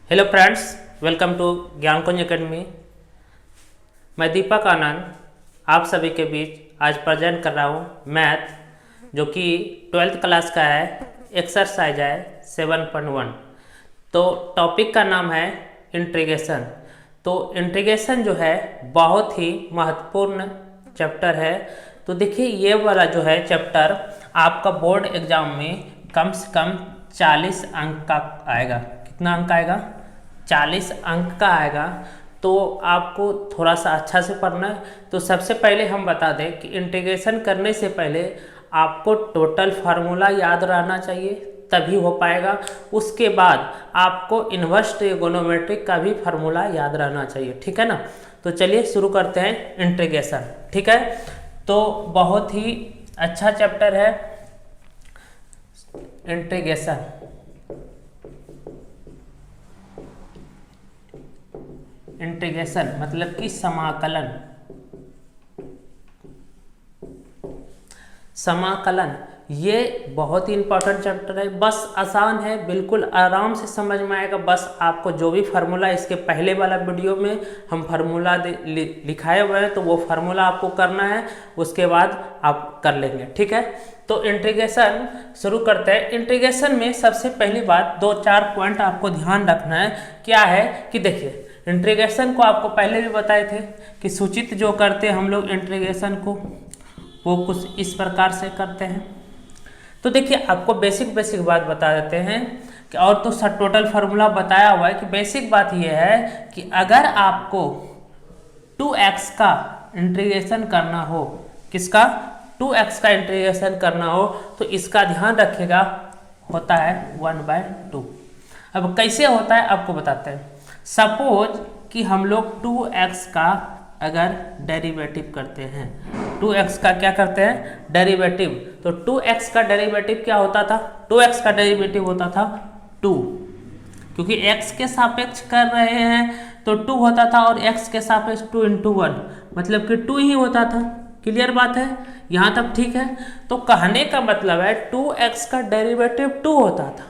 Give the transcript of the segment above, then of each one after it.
Hello friends, welcome to Gyankunj academy. मैं दीपक आनंद आप सभी के बीच आज प्रेजेंट कर रहा हूँ मैथ, जो कि 12th क्लास का है। एक्सरसाइज है 7.1। तो टॉपिक का नाम है इंटीग्रेशन। तो इंटीग्रेशन जो है बहुत ही महत्वपूर्ण चैप्टर है। तो देखिए, ये वाला जो है चैप्टर आपका बोर्ड एग्जाम में कम से कम 40 अंक का आएगा। कितना अंक आएगा? 40 अंक का आएगा। तो आपको थोड़ा सा अच्छा से पढ़ना है। तो सबसे पहले हम बता दें कि इंटीग्रेशन करने से पहले आपको टोटल फार्मूला याद रहना चाहिए, तभी हो पाएगा। उसके बाद आपको इन्वर्स ट्रिगोनोमेट्रिक का भी फार्मूला याद रहना चाहिए, ठीक है ना। तो चलिए शुरू करते हैं इंटीग्रेशन, ठीक है। तो बहुत ही अच्छा चैप्टर है इंटीग्रेशन। इंटीग्रेशन मतलब कि समाकलन। समाकलन ये बहुत ही इंपॉर्टेंट चैप्टर है। बस आसान है, बिल्कुल आराम से समझ में आएगा। बस आपको जो भी फार्मूला इसके पहले वाला वीडियो में हम फार्मूला लिखाए हुए हैं, तो वो फार्मूला आपको करना है, उसके बाद आप कर लेंगे, ठीक है। तो इंटीग्रेशन शुरू करते हैं। इंटीग्रेशन में सबसे पहली बात 2-4 पॉइंट आपको ध्यान रखना है। क्या है कि देखिए, इंटीग्रेशन को आपको पहले भी बताए थे कि सूचित जो करते हैं हम लोग इंटीग्रेशन को, वो कुछ इस प्रकार से करते हैं। तो देखिए, आपको बेसिक बात बता देते हैं कि, और तो सब टोटल फार्मूला बताया हुआ है कि बेसिक बात ये है कि अगर आपको 2x का इंटीग्रेशन करना हो, किसका? 2x का इंटीग्रेशन करना हो, तो इसका ध्यान रखिएगा, होता है 1/2। अब कैसे होता है आपको बताते हैं। सपोज कि हम लोग 2x का अगर डेरिवेटिव करते हैं, 2x का क्या करते हैं? डेरिवेटिव। तो 2x का डेरिवेटिव क्या होता था? 2x का डेरिवेटिव होता था 2, क्योंकि x के सापेक्ष कर रहे हैं तो 2 होता था, और x के सापेक्ष 2 × 1 मतलब कि 2 ही होता था। क्लियर बात है, यहाँ तक ठीक है। तो कहने का मतलब है 2x का डेरिवेटिव 2 होता था,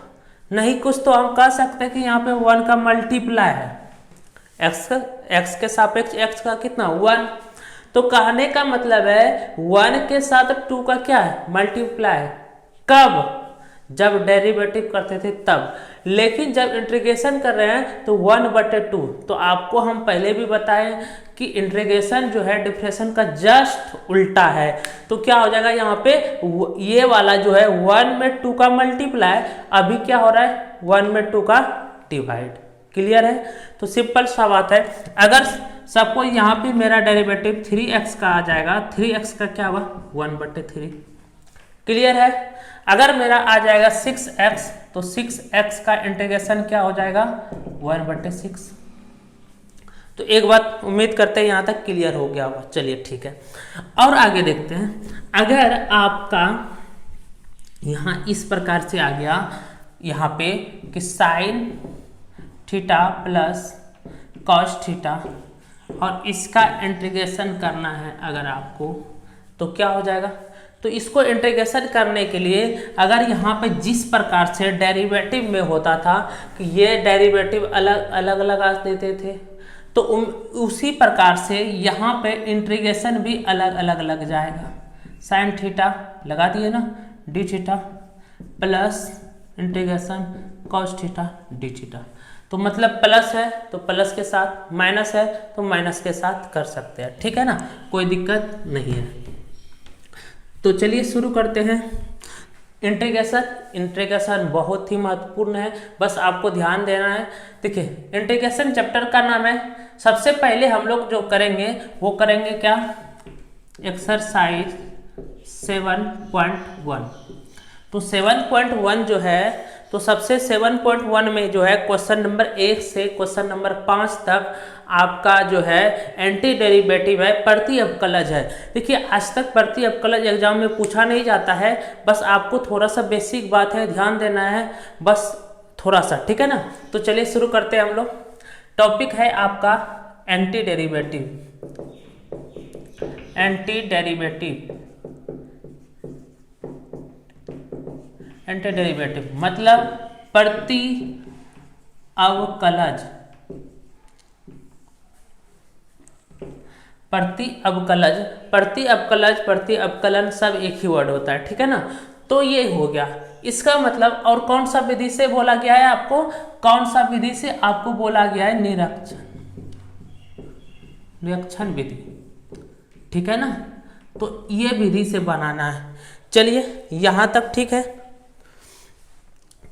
नहीं कुछ तो हम कह सकते हैं कि यहाँ पे 1 का मल्टीप्लाई है। x के सापेक्ष x का कितना? 1। तो कहने का मतलब है 1 के साथ 2 का क्या है? मल्टीप्लाई। कब? जब डेरिवेटिव करते थे तब। लेकिन जब इंटीग्रेशन कर रहे हैं तो 1/2। तो आपको हम पहले भी बताए कि इंटीग्रेशन जो है डिफरेंशिएशन का जस्ट उल्टा है। तो क्या हो जाएगा यहाँ पे? ये वाला जो है 1 में 2 का मल्टीप्लाई, अभी क्या हो रहा है? 1 में 2 का डिवाइड। क्लियर है? तो सिंपल सा बात है। अगर सबको यहाँ पे मेरा डेरिवेटिव 3x का आ जाएगा, 3x का क्या हुआ? 1/3। क्लियर है? अगर मेरा आ जाएगा 6x, तो 6x का इंटीग्रेशन क्या हो जाएगा? 1/6। तो एक बात उम्मीद करते हैं यहाँ तक क्लियर हो गया होगा। चलिए ठीक है, और आगे देखते हैं। अगर आपका यहाँ इस प्रकार से आ गया, यहाँ पे कि sine theta plus cos theta, और इसका इंटीग्रेशन करना है अगर आपको, तो क्या हो जाएगा? तो इसको इंटीग्रेशन करने के लिए अगर यहाँ पे जिस प्रकार से डेरिवेटिव में होता था कि ये डेरिवेटिव अलग अलग देते थे, तो उसी प्रकार से यहाँ पे इंटीग्रेशन भी अलग लग जाएगा। साइन थीटा लगा दिए ना, D theta plus integration cos theta D theta. तो मतलब प्लस है तो प्लस के साथ, माइनस है तो माइनस के साथ कर सकते हैं, ठीक है ना, कोई दिक्कत नहीं है। तो चलिए शुरू करते हैं इंटीग्रेशन बहुत ही महत्वपूर्ण है, बस आपको ध्यान देना है। देखिए, इंटीग्रेशन चैप्टर का नाम है। सबसे पहले हम लोग जो करेंगे वो करेंगे क्या? एक्सरसाइज 7.1। तो 7.1 जो है, तो सबसे 7.1 में जो है क्वेश्चन नंबर 1 से क्वेश्चन नंबर 5 तक आपका जो है एंटी डेरिवेटिव है, प्रति अवकलज है। देखिए, आज तक प्रति अवकलज एग्जाम में पूछा नहीं जाता है, बस आपको थोड़ा सा बेसिक बात है, ध्यान देना है बस थोड़ा सा, ठीक है ना। तो चलिए शुरू करते हैं हम लोग। टॉपिक है आपका एंटी डेरिवेटिव। एंटी डेरिवेटिव मतलब प्रति अवकलज, प्रति अवकलज, प्रति अवकलज, प्रति अवकलन सब एक ही वर्ड होता है, ठीक है ना। तो ये हो गया इसका मतलब। और कौन सा विधि से बोला गया है आपको, कौन सा विधि से आपको बोला गया है, निरीक्षण, निरीक्षण विधि, ठीक है ना। तो ये विधि से बनाना है। चलिए यहां तक ठीक है,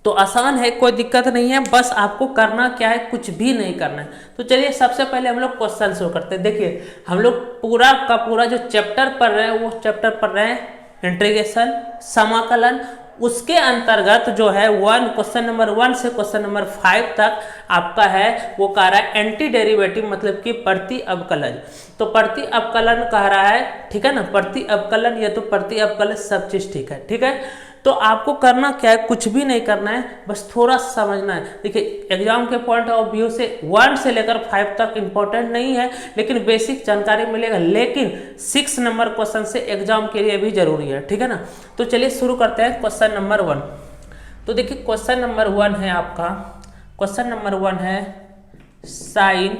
तो आसान है, कोई दिक्कत नहीं है, बस आपको करना क्या है, कुछ भी नहीं करना है। तो चलिए सबसे पहले हम लोग क्वेश्चन शुरू करते हैं। देखिए हम लोग पूरा का पूरा जो चैप्टर पढ़ रहे हैं वो चैप्टर पढ़ रहे हैं इंटीग्रेशन, समाकलन। उसके अंतर्गत जो है क्वेश्चन नंबर 1 से क्वेश्चन नंबर 5 तक आपका है वो कह रहा है एंटी डेरिवेटिव, मतलब कि प्रति अवकलज। तो प्रति अवकलन कह रहा है, ठीक है ना, प्रति अवकलन या तो प्रति अवकलज सब चीज ठीक है, ठीक है। तो आपको करना क्या है, कुछ भी नहीं करना है, बस थोड़ा समझना है। देखिए एग्जाम के पॉइंट ऑफ व्यू से 1 से लेकर 5 तक इंपॉर्टेंट नहीं है, लेकिन बेसिक जानकारी मिलेगा, लेकिन 6 नंबर क्वेश्चन से एग्जाम के लिए भी जरूरी है, ठीक है ना। तो चलिए शुरू करते हैं क्वेश्चन नंबर 1। तो देखिए क्वेश्चन नंबर 1 है आपका, क्वेश्चन नंबर 1 है sin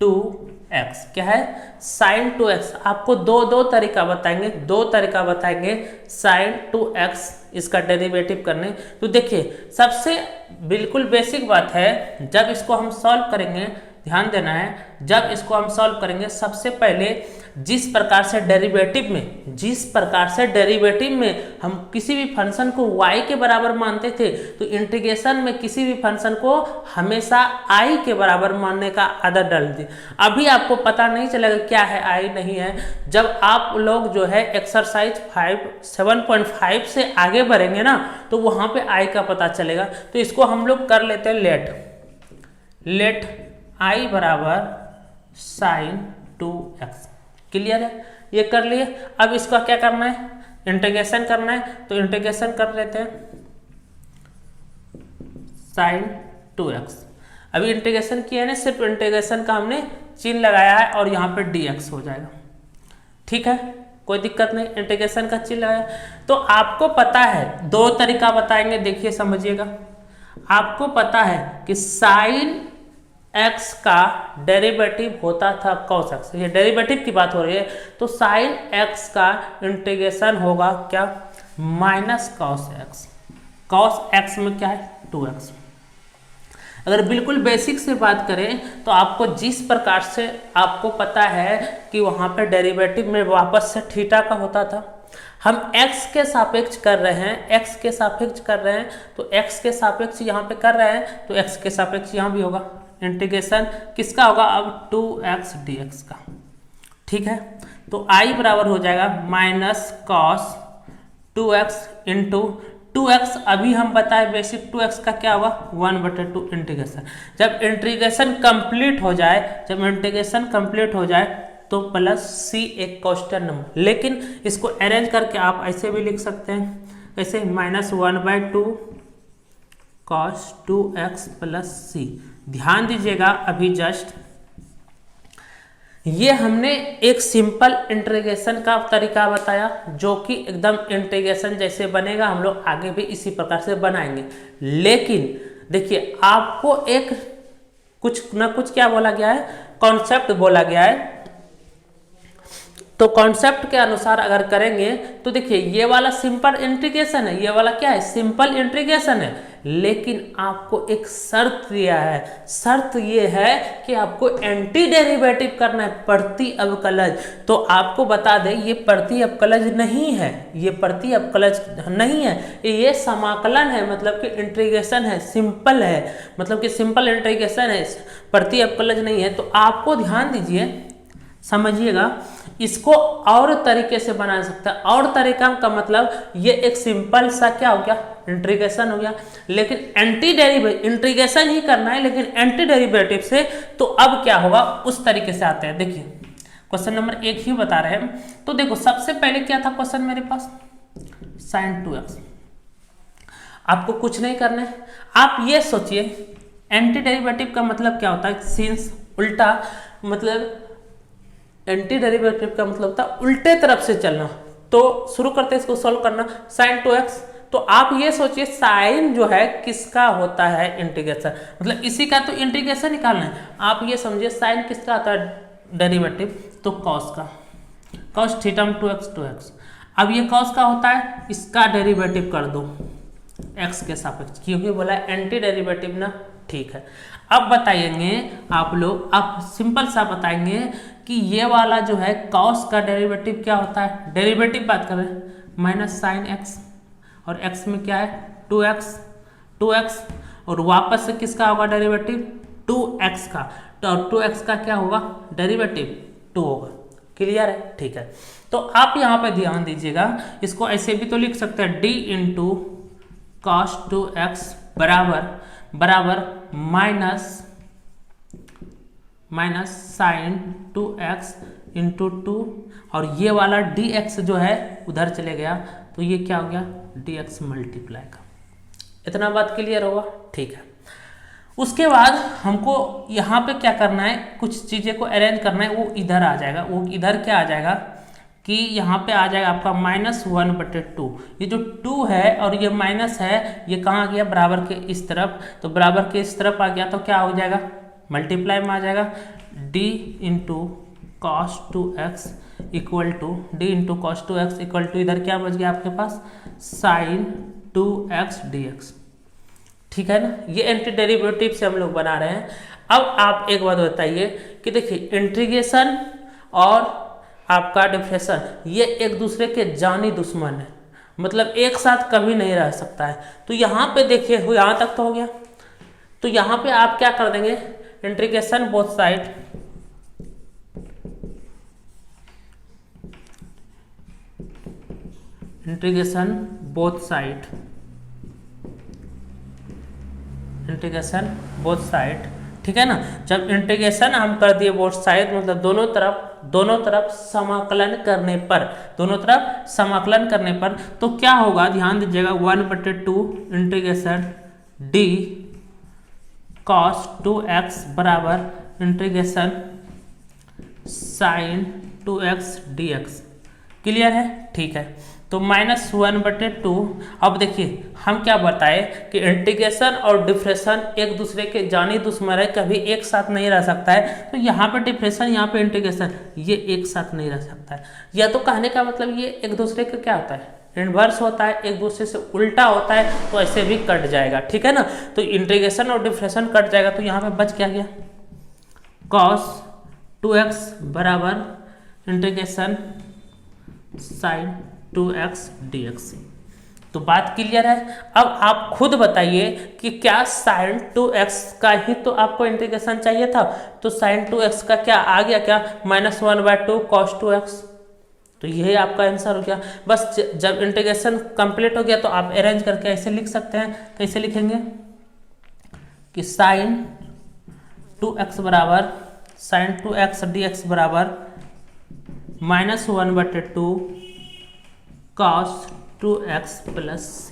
2x। क्या है, sin 2x। आपको दो तरीका बताएंगे, sin 2x इसका डेरिवेटिव करने। तो देखिए सबसे बिल्कुल बेसिक बात है, जब इसको हम सॉल्व करेंगे, ध्यान देना है, जब इसको हम सॉल्व करेंगे सबसे पहले जिस प्रकार से डेरिवेटिव में हम किसी भी फंक्शन को y के बराबर मानते थे, तो इंटीग्रेशन में किसी भी फंक्शन को हमेशा i के बराबर मानने का आदत डाल दी। अभी आपको पता नहीं चलेगा क्या है i नहीं है, जब आप लोग जो है एक्सरसाइज 7.5 से आगे बढ़ेंगे ना, तो वहां पे i का पता चलेगा। तो इसको हम लोग कर लेते हैं लेट i बराबर sin 2x। क्लियर है, ये कर लिए। अब इसका क्या करना है, इंटीग्रेशन करना है। तो इंटीग्रेशन कर लेते हैं sin 2x। अभी इंटीग्रेशन किया है ना, सिर्फ इंटीग्रेशन का हमने चिन्ह लगाया है और यहाँ पे dx हो जाएगा, ठीक है, कोई दिक्कत नहीं, इंटीग्रेशन का चिन्ह लगाया। तो आपको पता है, दो तरीका बताएंगे, देखिए समझिएगा। आपको पता है कि sin x का डेरिवेटिव होता था cos x, ये डेरिवेटिव की बात हो रही है। तो sin x का इंटीग्रेशन होगा क्या, minus cos x। cos x में क्या है, 2x। अगर बिल्कुल बेसिक से बात करें तो आपको जिस प्रकार से आपको पता है कि वहां पे डेरिवेटिव में वापस से थीटा का होता था, हम x के सापेक्ष कर रहे हैं, x के सापेक्ष कर रहे हैं, तो x के सापेक्ष यहाँ पे कर रहे हैं, तो x के सापेक्ष यहाँ भी होगा। इंटीग्रेशन किसका होगा अब, 2x dx का, ठीक है। तो i बराबर हो जाएगा minus cos 2x into 2x। अभी हम बताए बेसिक 2x का क्या होगा, 1/2 इंटीग्रेशन। जब इंटीग्रेशन कंप्लीट हो जाए तो प्लस c एक कांस्टेंट नंबर, लेकिन इसको अरेंज करके आप ऐसे भी लिख सकते हैं, कैसे, -1/2 cos 2x प्लस c। ध्यान दीजिएगा, अभी जस्ट ये हमने एक सिंपल इंटीग्रेशन का तरीका बताया, जो कि एकदम इंटीग्रेशन जैसे बनेगा, हम लोग आगे भी इसी प्रकार से बनाएंगे। लेकिन देखिए आपको एक कुछ ना कुछ क्या बोला गया है, कॉन्सेप्ट बोला गया है। तो कॉन्सेप्ट के अनुसार अगर करेंगे तो देखिए ये वाला सिंपल इंटीग्रेशन है, ये वाला क्या है, सिंपल इंटीग्रेशन है, लेकिन आपको एक शर्त दिया है। शर्त ये है कि आपको एंटी डेरिवेटिव करना है, प्रति अवकलज। तो आपको बता दें ये प्रति अवकलज नहीं है, ये प्रति अवकलज नहीं है, ये समाकलन है, मतलब कि इंटीग्रेशन है, सिंपल है, मतलब कि सिंपल इंटीग्रेशन है, प्रति अवकलज नहीं है। तो आपको ध्यान दीजिए, समझिएगा, इसको और तरीके से बना सकता है। और तरीका का मतलब ये एक सिंपल सा क्या हो गया, इंटीग्रेशन हो गया, लेकिन एंटी डेरिवेटिव, इंटीग्रेशन ही करना है लेकिन एंटी डेरिवेटिव से। तो अब क्या होगा, उस तरीके से आते हैं। देखिए क्वेश्चन नंबर 1 ही बता रहे हैं। तो देखो सबसे पहले क्या था क्वेश्चन मेरे पास, sin 2x। आपको कुछ नहीं करना है, आप ये सोचिए एंटी डेरिवेटिव का मतलब क्या होता है, सिंस उल्टा, मतलब एंटी डेरिवेटिव का मतलब होता है उल्टे तरफ से चलना। तो शुरू करते हैं इसको सॉल्व करना। sin 2x तो आप ये सोचिए साइन जो है किसका होता है इंटीग्रेशन, मतलब इसी का तो इंटीग्रेशन निकालना है। आप ये समझिए साइन किसका आता है डेरिवेटिव, तो कॉस का, कॉस थीटा में 2x। अब ये कॉस का होता है, इसका डेरिवेटिव कर दो x के सापेक्ष, क्योंकि बोला एंटी डेरिवेटिव ना, ठीक है। अब बताएंगे आप लोग, आप सिंपल सा बताएंगे कि ये वाला जो है कॉस का डेरिवेटिव क्या होता है, डेरिवेटिव बात कर रहे हैं, माइनस साइन x, और x में क्या है 2x, और वापस से किसका होगा डेरिवेटिव 2x का, तो 2x का क्या होगा डेरिवेटिव 2 होगा। क्लियर है, ठीक है। तो आप यहाँ पे ध्यान दीजिएगा, इसको ऐसे भी तो लिख सकते हैं d इंटू कॉस 2x बराबर माइनस साइन 2x इंटू 2, और ये वाला dx जो है उधर चले गया, तो ये क्या हो गया dx मल्टीप्लाई का। इतना बात क्लियर होगा, ठीक है। उसके बाद हमको यहाँ पे क्या करना है, कुछ चीज़ें को अरेंज करना है, वो इधर आ जाएगा। वो इधर क्या आ जाएगा कि यहाँ पे आ जाएगा आपका -1/2। ये जो 2 है और ये माइनस है, ये कहाँ गया बराबर के इस तरफ, तो बराबर के इस तरफ आ गया, तो क्या हो जाएगा मल्टीप्लाई में आ जाएगा d into cos 2x equal to d into cos 2x equal to, इधर क्या बच गया आपके पास साइन 2x dx, ठीक है ना। ये एंटी डेरिवेटिव से हम लोग बना रहे हैं। अब आप एक बात बताइए कि देखिए इंटीग्रेशन और आपका डिफरेंशियल ये एक दूसरे के जानी दुश्मन है, मतलब एक साथ कभी नहीं रह सकता है। तो यहाँ पे देखिए यहाँ तक तो हो गया, तो यहाँ पे आप क्या कर देंगे integration both side, integration both side, ठीक है ना। जब इंटीग्रेशन हम कर दिए बोथ साइड, मतलब दोनों तरफ समाकलन करने पर, तो क्या होगा ध्यान दीजिएगा 1/2 इंटीग्रेशन d cos 2x बराबर integration sin 2x dx। Clear है, ठीक है। तो -1/2। अब देखिए हम क्या बताए कि इंटीग्रेशन और डिफरेंशियल एक दूसरे के जानी दुश्मन है, कभी एक साथ नहीं रह सकता है। तो यहाँ पे डिफरेंशियल, यहाँ पे इंटीग्रेशन, ये एक साथ नहीं रह सकता है। या तो कहने का मतलब ये एक दूसरे का क्या होता है इन्वर्स होता है, एक दूसरे से उल्टा होता है, तो ऐसे भी कट जाएगा, ठीक है ना। तो इंटीग्रेशन और डिफरेंशियल कट जाएगा, तो यहाँ पे बच क्या गया cos 2x बराबर इंटीग्रेशन sin 2x dx। तो बात क्लियर है। अब आप खुद बताइए कि क्या sin 2x का ही तो आपको इंटीग्रेशन चाहिए था, तो sin 2x का क्या आ गया, क्या -1/2 cos 2x, तो यही आपका आंसर हो गया। बस जब इंटीग्रेशन कंप्लीट हो गया तो आप अरेंज करके ऐसे लिख सकते हैं। कैसे लिखेंगे कि sin 2x बराबर sin 2x dx बराबर -1/2 cos 2x plus c।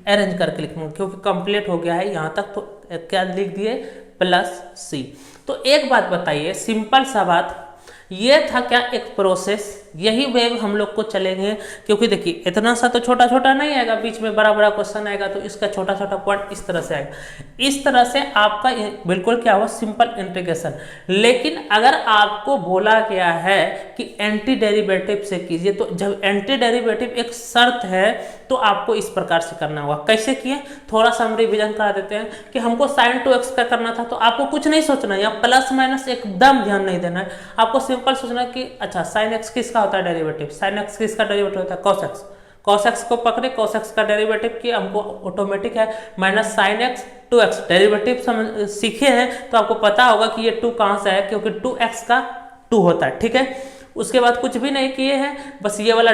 Arrange करके लिखूंगा क्योंकि कंप्लीट हो गया है यहाँ तक, तो क्या लिख दिए प्लस c। तो एक बात बताइए, सिंपल सा बात, ये था क्या एक प्रोसेस, यही वेव हम लोग को चलेंगे। क्योंकि देखिए इतना सा तो छोटा छोटा नहीं आएगा, बीच में बड़ा बड़ा क्वेश्चन आएगा, तो इसका छोटा छोटा पॉइंट इस तरह से आएगा। इस तरह से आपका बिल्कुल क्या हुआ सिंपल इंटीग्रेशन। लेकिन अगर आपको बोला गया है कि एंटी डेरिवेटिव से कीजिए, तो जब एंटी डेरिवेटिव एक शर्त है तो आपको इस प्रकार से करना होगा। कैसे किए, थोड़ा सा हम रिविजन करा देते हैं कि हमको sin 2x का करना था, तो आपको कुछ नहीं सोचना है, या प्लस माइनस एकदम ध्यान नहीं देना है। आपको सिंपल सोचना कि अच्छा sin x किसका होता है डेरिवेटिव, sin x किसका डेरिवेटिव होता है cos x। cos x को पकड़े, cos x का डेरिवेटिव किया, हमको ऑटोमेटिक है minus sin x 2x। Derivative सीखे हैं तो आपको पता होगा कि ये 2 कहाँ से है, क्योंकि 2x का 2 होता है, ठीक है। उसके बाद कुछ भी नहीं किए हैं, बस ये वाला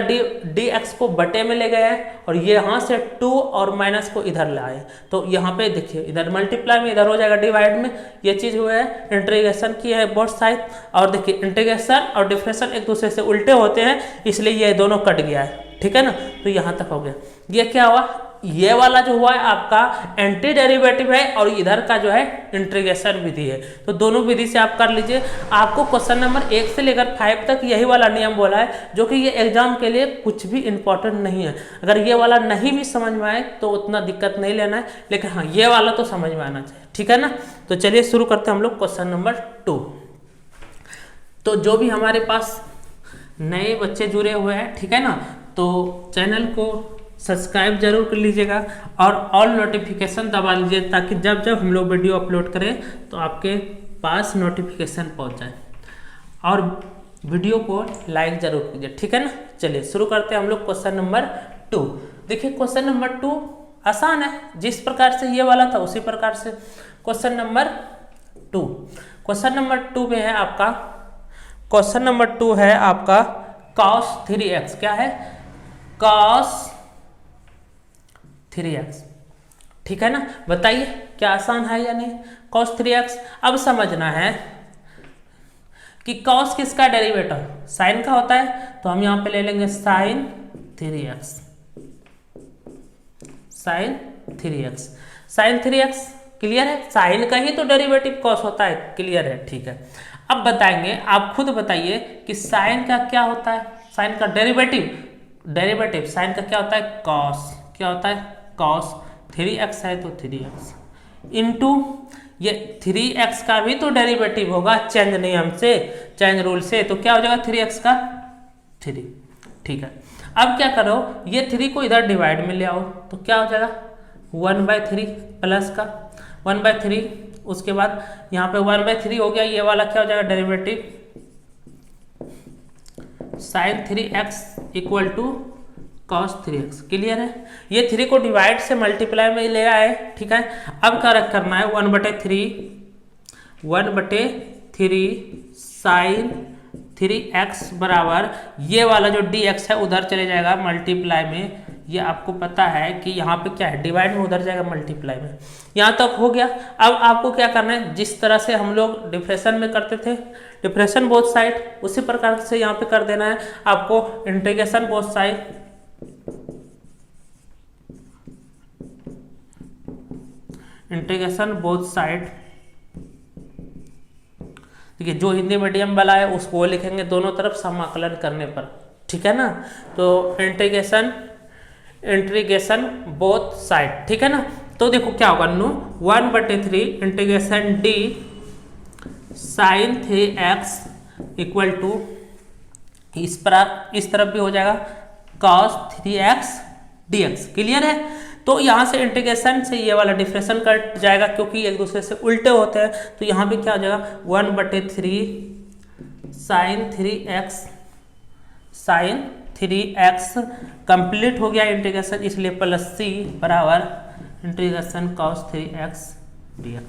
dx को बटे में ले गए हैं, और ये यहाँ से 2 और माइनस को इधर लाए। तो यहाँ पे देखिए इधर मल्टीप्लाई में, इधर हो जाएगा डिवाइड में, ये चीज़ हुआ है। इंटीग्रेशन की है बोथ साइड, और देखिए इंटीग्रेशन और डिफरेंशियल एक दूसरे से उल्टे होते हैं, इसलिए ये दोनों कट गया है, ठीक है ना। तो यहाँ तक हो गया। ये क्या हुआ ये वाला जो हुआ है आपका एंटी डेरिवेटिव है और इधर का जो है इंटीग्रेशन विधि है। तो दोनों विधि से आप कर लीजिए। आपको क्वेश्चन नंबर 1 से लेकर 5 तक यही वाला नियम बोला है, जो कि ये एग्जाम के लिए कुछ भी इंपॉर्टेंट नहीं है। अगर ये वाला नहीं भी समझ में आए तो उतना दिक्कत नहीं लेना है, लेकिन हाँ ये वाला तो समझ में आना चाहिए, ठीक है ना। तो चलिए शुरू करते हैं हम लोग क्वेश्चन नंबर 2। तो जो भी हमारे पास नए बच्चे जुड़े हुए हैं, ठीक है ना, तो चैनल को सब्सक्राइब जरूर कर लीजिएगा और ऑल नोटिफिकेशन दबा लीजिए, ताकि जब जब हम लोग वीडियो अपलोड करें तो आपके पास नोटिफिकेशन पहुंच जाए। और वीडियो को लाइक जरूर कीजिए, ठीक है ना। चलिए शुरू करते हैं हम लोग क्वेश्चन नंबर 2। देखिए क्वेश्चन नंबर 2 आसान है, जिस प्रकार से ये वाला था उसी प्रकार से। क्वेश्चन नंबर 2, क्वेश्चन नंबर 2 में है आपका, क्वेश्चन नंबर 2 है आपका cos 3x। क्या है? cos 3x, ठीक है ना। बताइए क्या आसान है या नहीं? cos 3x। अब समझना है कि cos किसका डेरिवेटिव साइन का होता है, तो हम यहां पे ले लेंगे sin 3x, sin 3x, sin 3x। Clear है? साइन का ही तो डेरिवेटिव cos होता है, क्लियर है, ठीक है। अब बताएंगे, आप खुद बताइए कि साइन का क्या होता है, साइन का डेरिवेटिव साइन का क्या होता है? cos। क्या होता है? cos 3x है तो 3x इंटू ये 3x का भी तो डेरिवेटिव होगा चेंज नियम से, चेंज रूल से, तो क्या हो जाएगा 3x का 3, ठीक है। अब क्या करो, ये 3 को इधर डिवाइड में ले आओ, तो क्या हो जाएगा 1/3 प्लस का 1/3, उसके बाद यहाँ पे 1/3 हो गया, ये वाला क्या हो जाएगा derivative sin 3x equal to cos 3x। Clear है? ये 3 को डिवाइड से मल्टीप्लाई में ले आए, ठीक है। अब क्या करना है 1/3 sin 3x बराबर ये वाला जो dx है उधर चले जाएगा मल्टीप्लाई में। ये आपको पता है कि यहाँ पे क्या है, डिवाइड में उधर जाएगा मल्टीप्लाई में। यहाँ तक हो गया। अब आपको क्या करना है, जिस तरह से हम लोग डिफरेंशन में करते थे, डिफरेंशन बोथ साइड, उसी प्रकार से यहाँ पे कर देना है आपको integration both side. Integration both side, देखिए जो हिंदी मीडियम वाला है उसको लिखेंगे दोनों तरफ समाकलन करने पर, ठीक है ना। तो इंटीग्रेशन बोथ साइड, ठीक है ना। तो देखो क्या होगा, 1/3 integration d sin 3x equal to इस तरफ भी हो जाएगा cos 3x dx। क्लियर है? तो यहाँ से इंटीग्रेशन से ये वाला डिफरेंशन कट जाएगा, क्योंकि एक दूसरे से उल्टे होते हैं। तो यहाँ पे क्या हो जाएगा 1/3 sin 3x कंप्लीट हो गया इंटीग्रेशन, इसलिए प्लस c बराबर इंटीग्रेशन cos 3x dx।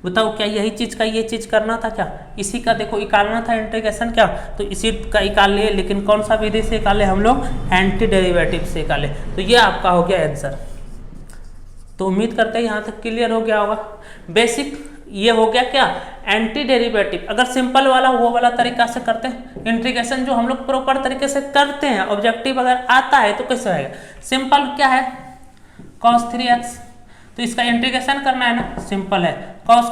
बताओ क्या यही चीज का ये चीज करना था क्या? इसी का देखो निकालना था इंटीग्रेशन, क्या तो इसी का निकाल लिए, लेकिन कौन सा विधि से निकाले हम लोग? एंटी डेरिवेटिव से निकाले। तो ये आपका हो गया आंसर। तो उम्मीद करते हैं यहाँ तक क्लियर हो गया होगा। बेसिक ये हो गया क्या, एंटी डेरिवेटिव। अगर सिंपल वाला वो वाला तरीका से करते हैं इंटीग्रेशन, जो हम लोग प्रॉपर तरीके से करते हैं, ऑब्जेक्टिव अगर आता है तो कैसे आएगा? सिंपल क्या है cos 3x, तो इसका इंटीग्रेशन करना है ना, सिंपल है। cos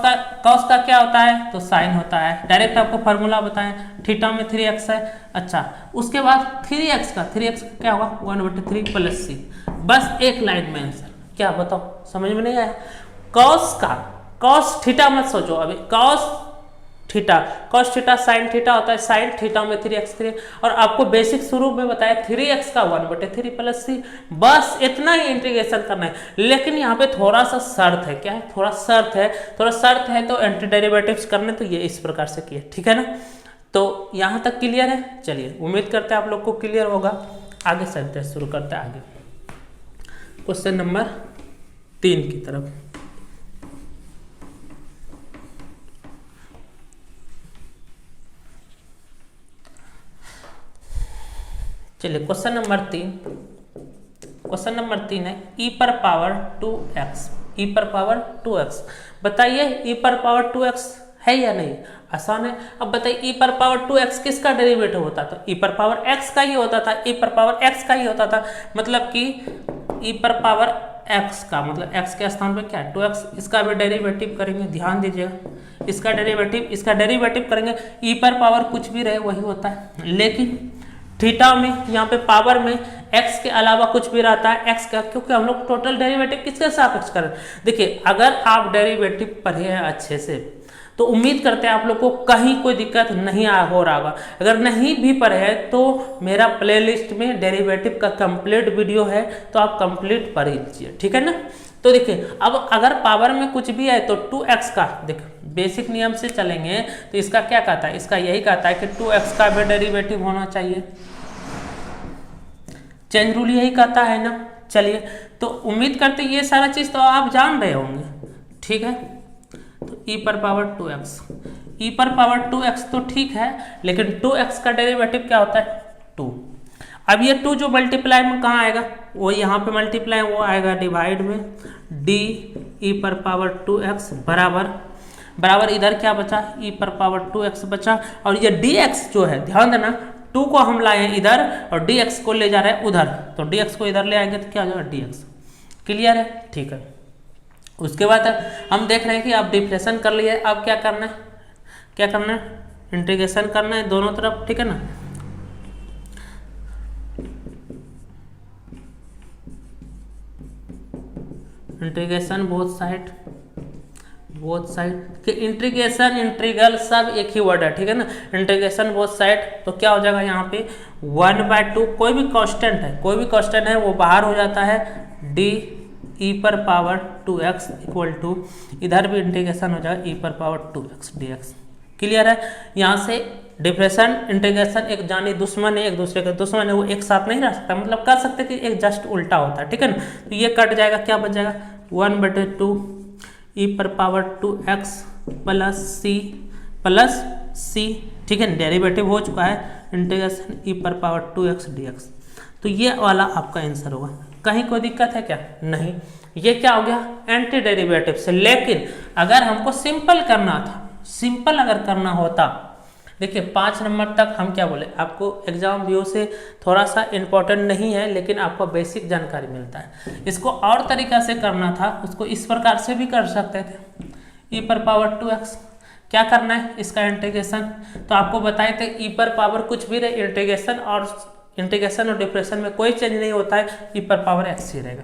का क्या होता है? तो साइन होता है। डायरेक्ट आपको फार्मूला बताएं, थीटा में 3x है। अच्छा, उसके बाद 3x का क्या होगा 1/3 प्लस c। बस एक लाइन में आंसर। क्या बताओ, समझ में नहीं आया? cos थीटा मत सोचो अभी, cos थीटा साइन थीटा होता है, साइन थीटा में 3x। और आपको बेसिक शुरू में बताया 3x का 1/3 प्लस c। बस इतना ही इंटीग्रेशन करना है। लेकिन यहाँ पे थोड़ा सा शर्त है। क्या है? थोड़ा शर्त है तो एंटी डेरिवेटिव्स करने, तो ये इस प्रकार से किए, ठीक है ना। तो यहाँ तक क्लियर है। चलिए उम्मीद करते हैं आप लोग को क्लियर होगा। आगे चलते हैं, शुरू करते हैं आगे क्वेश्चन नंबर 3 की तरफ। चलिए क्वेश्चन नंबर 3 है e पर पावर 2x। बताइए e पर पावर 2x है या नहीं? आसान है। अब बताइए e पर पावर 2x किसका डेरिवेटिव होता था? e पर पावर x का ही होता था, e पर पावर x का ही होता था। मतलब कि ई पर पावर x का मतलब x के स्थान पे क्या है 2x, इसका भी डेरिवेटिव करेंगे, ध्यान दीजिएगा, इसका डेरिवेटिव करेंगे, ई पर पावर कुछ भी रहे वही होता है, लेकिन थीटा में यहाँ पे पावर में x के अलावा कुछ भी रहता है x का, क्योंकि हम लोग टोटल डेरिवेटिव किसके सापेक्ष कर रहे हैं। देखिए अगर आप डेरिवेटिव पढ़े हैं अच्छे से तो उम्मीद करते हैं आप लोग को कहीं कोई दिक्कत नहीं हो रहा होगा। अगर नहीं भी पढ़े हैं तो मेरा प्लेलिस्ट में डेरिवेटिव का कंप्लीट वीडियो है, तो आप कंप्लीट पढ़ लीजिए, ठीक है ना। तो देखिए अब अगर पावर में कुछ भी है तो 2x का, देखिए बेसिक नियम से चलेंगे तो इसका क्या कहता है, इसका यही कहता है कि 2x का भी डेरिवेटिव होना चाहिए, चेन रूल यही कहता है ना। चलिए तो उम्मीद करते ये सारा चीज तो आप जान रहे होंगे, ठीक है। तो e पर पावर 2x, e पर पावर 2x तो ठीक है, लेकिन 2x का डेरिवेटिव क्या होता है 2। अब ये 2 जो मल्टीप्लाई में कहाँ आएगा, वो यहाँ पे मल्टीप्लाई वो आएगा डिवाइड में, d e पर पावर 2x बराबर इधर क्या बचा, e पर पावर 2x बचा, और ये dx जो है ध्यान देना 2 को हम लाए हैं इधर और dx को ले जा रहे हैं उधर, तो dx को इधर ले आएंगे तो क्या हो जाएगा dx। क्लियर है, ठीक है। उसके बाद हम देख रहे हैं कि आप डिफ्रेशन कर लिए, अब क्या करना है इंटीग्रेशन करना है दोनों तरफ, ठीक है ना। इंटीग्रेशन बोथ साइड कि इंटीग्रेशन इंटीग्रल सब एक ही वर्ड है, ठीक है ना। इंटीग्रेशन बोथ साइड तो क्या हो जाएगा यहाँ पे 1/2, कोई भी कांस्टेंट है वो बाहर हो जाता है, d e पर पावर 2x इक्वल टू, इधर भी इंटीग्रेशन हो जाएगा e पर पावर 2x dx। क्लियर है। यहाँ से डिफ्रेशन इंटीग्रेशन एक जानी दुश्मन है, एक दूसरे के दुश्मन है, वो एक साथ नहीं रह सकता, मतलब कर सकते कि एक जस्ट उल्टा होता है, ठीक है ना। तो ये कट जाएगा, क्या बच जाएगा 1/2 e पर पावर 2x प्लस c, ठीक है, डेरिवेटिव हो चुका है, इंटीग्रेशन e पर पावर 2x dx। तो ये वाला आपका आंसर होगा। कहीं कोई दिक्कत है क्या, नहीं। ये क्या हो गया एंटी डेरिवेटिव से। लेकिन अगर हमको सिंपल अगर करना होता, देखिए 5 नंबर तक हम क्या बोले आपको, एग्जाम व्यू से थोड़ा सा इंपॉर्टेंट नहीं है, लेकिन आपको बेसिक जानकारी मिलता है। इसको और तरीका से करना था, उसको इस प्रकार से भी कर सकते थे, e पर पावर 2x क्या करना है इसका इंटीग्रेशन, तो आपको बताए थे e पर पावर कुछ भी रहे, इंटीग्रेशन और डिफ्रेशन में कोई चेंज नहीं होता है, e पर पावर x ही रहेगा।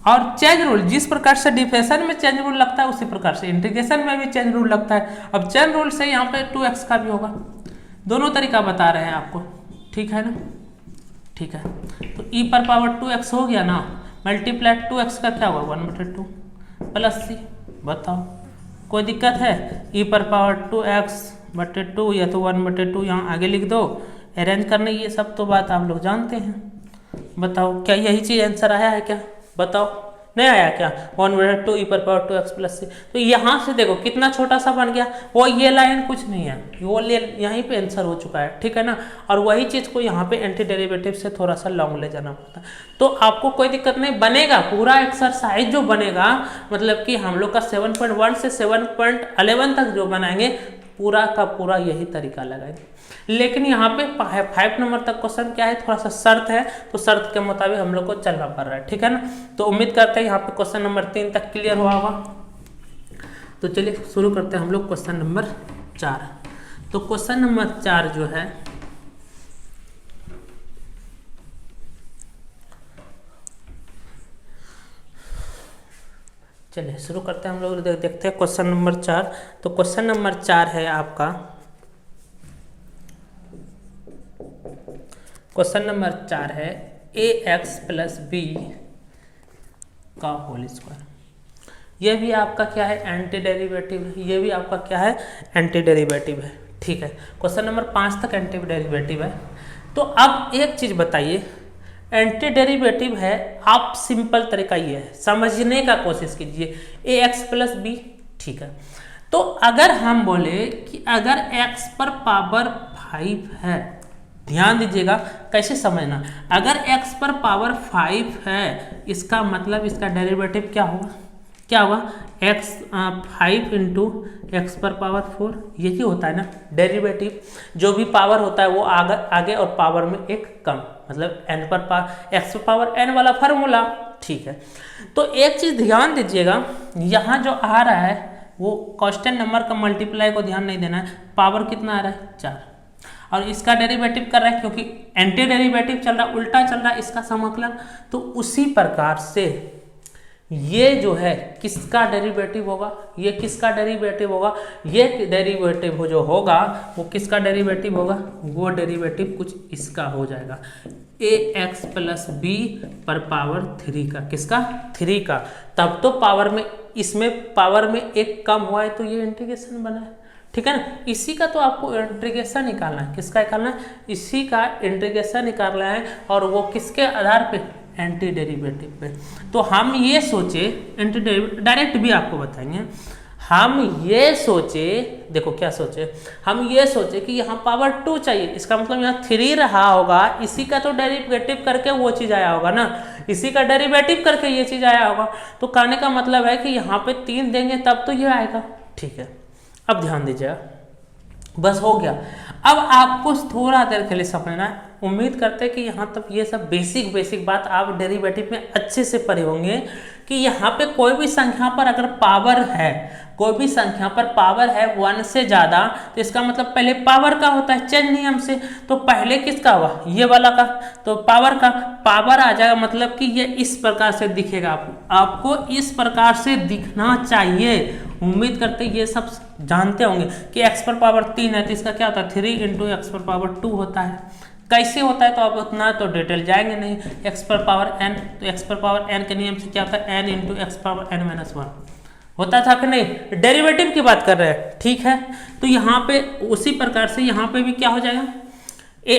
और चेंज रूल जिस प्रकार से डिफ्रेशन में चेंज रूल लगता है उसी प्रकार से इंटीग्रेशन में भी चेंज रूल लगता है। अब चेंज रूल से यहाँ पे 2x का भी होगा, दोनों तरीका बता रहे हैं आपको, ठीक है ना, ठीक है। तो e पर पावर 2x हो गया ना, मल्टीप्लाई 2x का क्या होगा 1/2 प्लस c, बताओ कोई दिक्कत है। e पर पावर 2x/2 या तो 1/2 यहाँ आगे लिख दो, अरेंज करने, ये सब तो बात आप लोग जानते हैं। बताओ क्या यही चीज आंसर आया है क्या, बताओ नहीं आया क्या 1/2 e पर पावर 2x प्लस c। तो यहाँ से देखो कितना छोटा सा बन गया, वो ये लाइन कुछ नहीं है, वो यहीं पे आंसर हो चुका है, ठीक है ना। और वही चीज को यहाँ पे एंटी डेरिवेटिव से थोड़ा सा लॉन्ग ले जाना पड़ता है, तो आपको कोई दिक्कत नहीं बनेगा। पूरा एक्सरसाइज जो बनेगा मतलब कि हम लोग का 7.1 से 7.11 तक जो बनाएंगे पूरा का पूरा यही तरीका लगाएंगे। लेकिन यहाँ पे 5 नंबर तक क्वेश्चन क्या है, थोड़ा सा शर्त है, तो शर्त के मुताबिक हम लोग को चलना पड़ रहा है, ठीक है ना। तो उम्मीद करते हैं यहाँ पे क्वेश्चन नंबर 3 तक क्लियर हुआ होगा। तो चलिए शुरू करते हैं हम लोग क्वेश्चन नंबर 4। तो क्वेश्चन नंबर 4 जो है, चलिए शुरू करते हैं हम लोग, देखते हैं क्वेश्चन नंबर 4। तो क्वेश्चन नंबर 4 है आपका, क्वेश्चन नंबर 4 है ax प्लस बी का होल स्क्वायर। ये भी आपका क्या है एंटी डेरिवेटिव है, ये भी आपका क्या है एंटी डेरिवेटिव है, ठीक है। क्वेश्चन नंबर 5 तक एंटी डेरिवेटिव है। तो अब एक चीज बताइए, एंटी डेरिवेटिव है, आप सिंपल तरीका ये है, समझने का कोशिश कीजिए ax प्लस बी, ठीक है। तो अगर हम बोले कि अगर x पर पावर 5 है, ध्यान दीजिएगा कैसे समझना, अगर x पर पावर 5 है इसका मतलब इसका डेरिवेटिव क्या होगा, क्या होगा x 5 इंटू एक्स पर पावर 4, यही होता है ना डेरिवेटिव। जो भी पावर होता है वो आगे और पावर में एक कम, मतलब n पर पावर x पर पावर n वाला फार्मूला। ठीक है, तो एक चीज ध्यान दीजिएगा, यहाँ जो आ रहा है वो कांस्टेंट नंबर का मल्टीप्लाई को ध्यान नहीं देना है। पावर कितना आ रहा है 4, और इसका डेरिवेटिव कर रहा है क्योंकि एंटी डेरिवेटिव चल रहा है, उल्टा चल रहा है इसका समाकलन। तो उसी प्रकार से ये जो है किसका डेरिवेटिव होगा, ये किसका डेरिवेटिव होगा, ये डेरिवेटिव जो होगा वो किसका डेरिवेटिव होगा, वो डेरिवेटिव कुछ इसका हो जाएगा ax प्लस बी पर पावर 3 का, किसका 3 का। तब तो पावर में, इसमें पावर में एक कम हुआ है तो ये इंटीग्रेशन बना है, ठीक है ना। इसी का तो आपको इंटीग्रेशन निकालना है, किसका निकालना है, इसी का इंटीग्रेशन निकालना है, और वो किसके आधार पे, एंटी डेरिवेटिव पे। तो हम ये सोचे, एंटी डेरिवेटिव डायरेक्ट भी आपको बताएंगे, हम ये सोचे, देखो क्या सोचे, हम ये सोचे कि यहाँ पावर 2 चाहिए, इसका मतलब यहाँ 3 रहा होगा, इसी का तो डेरिवेटिव करके वो चीज़ आया होगा ना, इसी का डेरिवेटिव करके ये चीज़ आया होगा। तो कहने का मतलब है कि यहाँ पे 3 देंगे तब तो ये आएगा। ठीक है, अब ध्यान दीजिएगा, बस हो गया। अब आपको थोड़ा देर के लिए समझना है, उम्मीद करते हैं कि यहाँ तक ये सब बेसिक बात आप डेरिवेटिव में अच्छे से पढ़े होंगे कि यहाँ पे कोई भी संख्या पर अगर पावर है, कोई भी संख्या पर पावर है 1 से ज़्यादा, तो इसका मतलब पहले पावर का होता है चेंज नियम से। तो पहले किसका हुआ, ये वाला का, तो पावर का, पावर आ जाएगा, मतलब कि ये इस प्रकार से दिखेगा, आपको इस प्रकार से दिखना चाहिए। उम्मीद करते ये सब जानते होंगे कि x पर पावर 3 है तो इसका क्या होता है 3 इंटू एक्स पर पावर 2 होता है। कैसे होता है तो आप उतना तो डिटेल जाएंगे नहीं। x पर पावर n, तो x पर पावर n के नियम से क्या होता है n into x power n minus 1 होता था कि नहीं, डेरिवेटिव की बात कर रहे हैं। ठीक है, तो यहाँ पे उसी प्रकार से यहाँ पे भी क्या हो जाएगा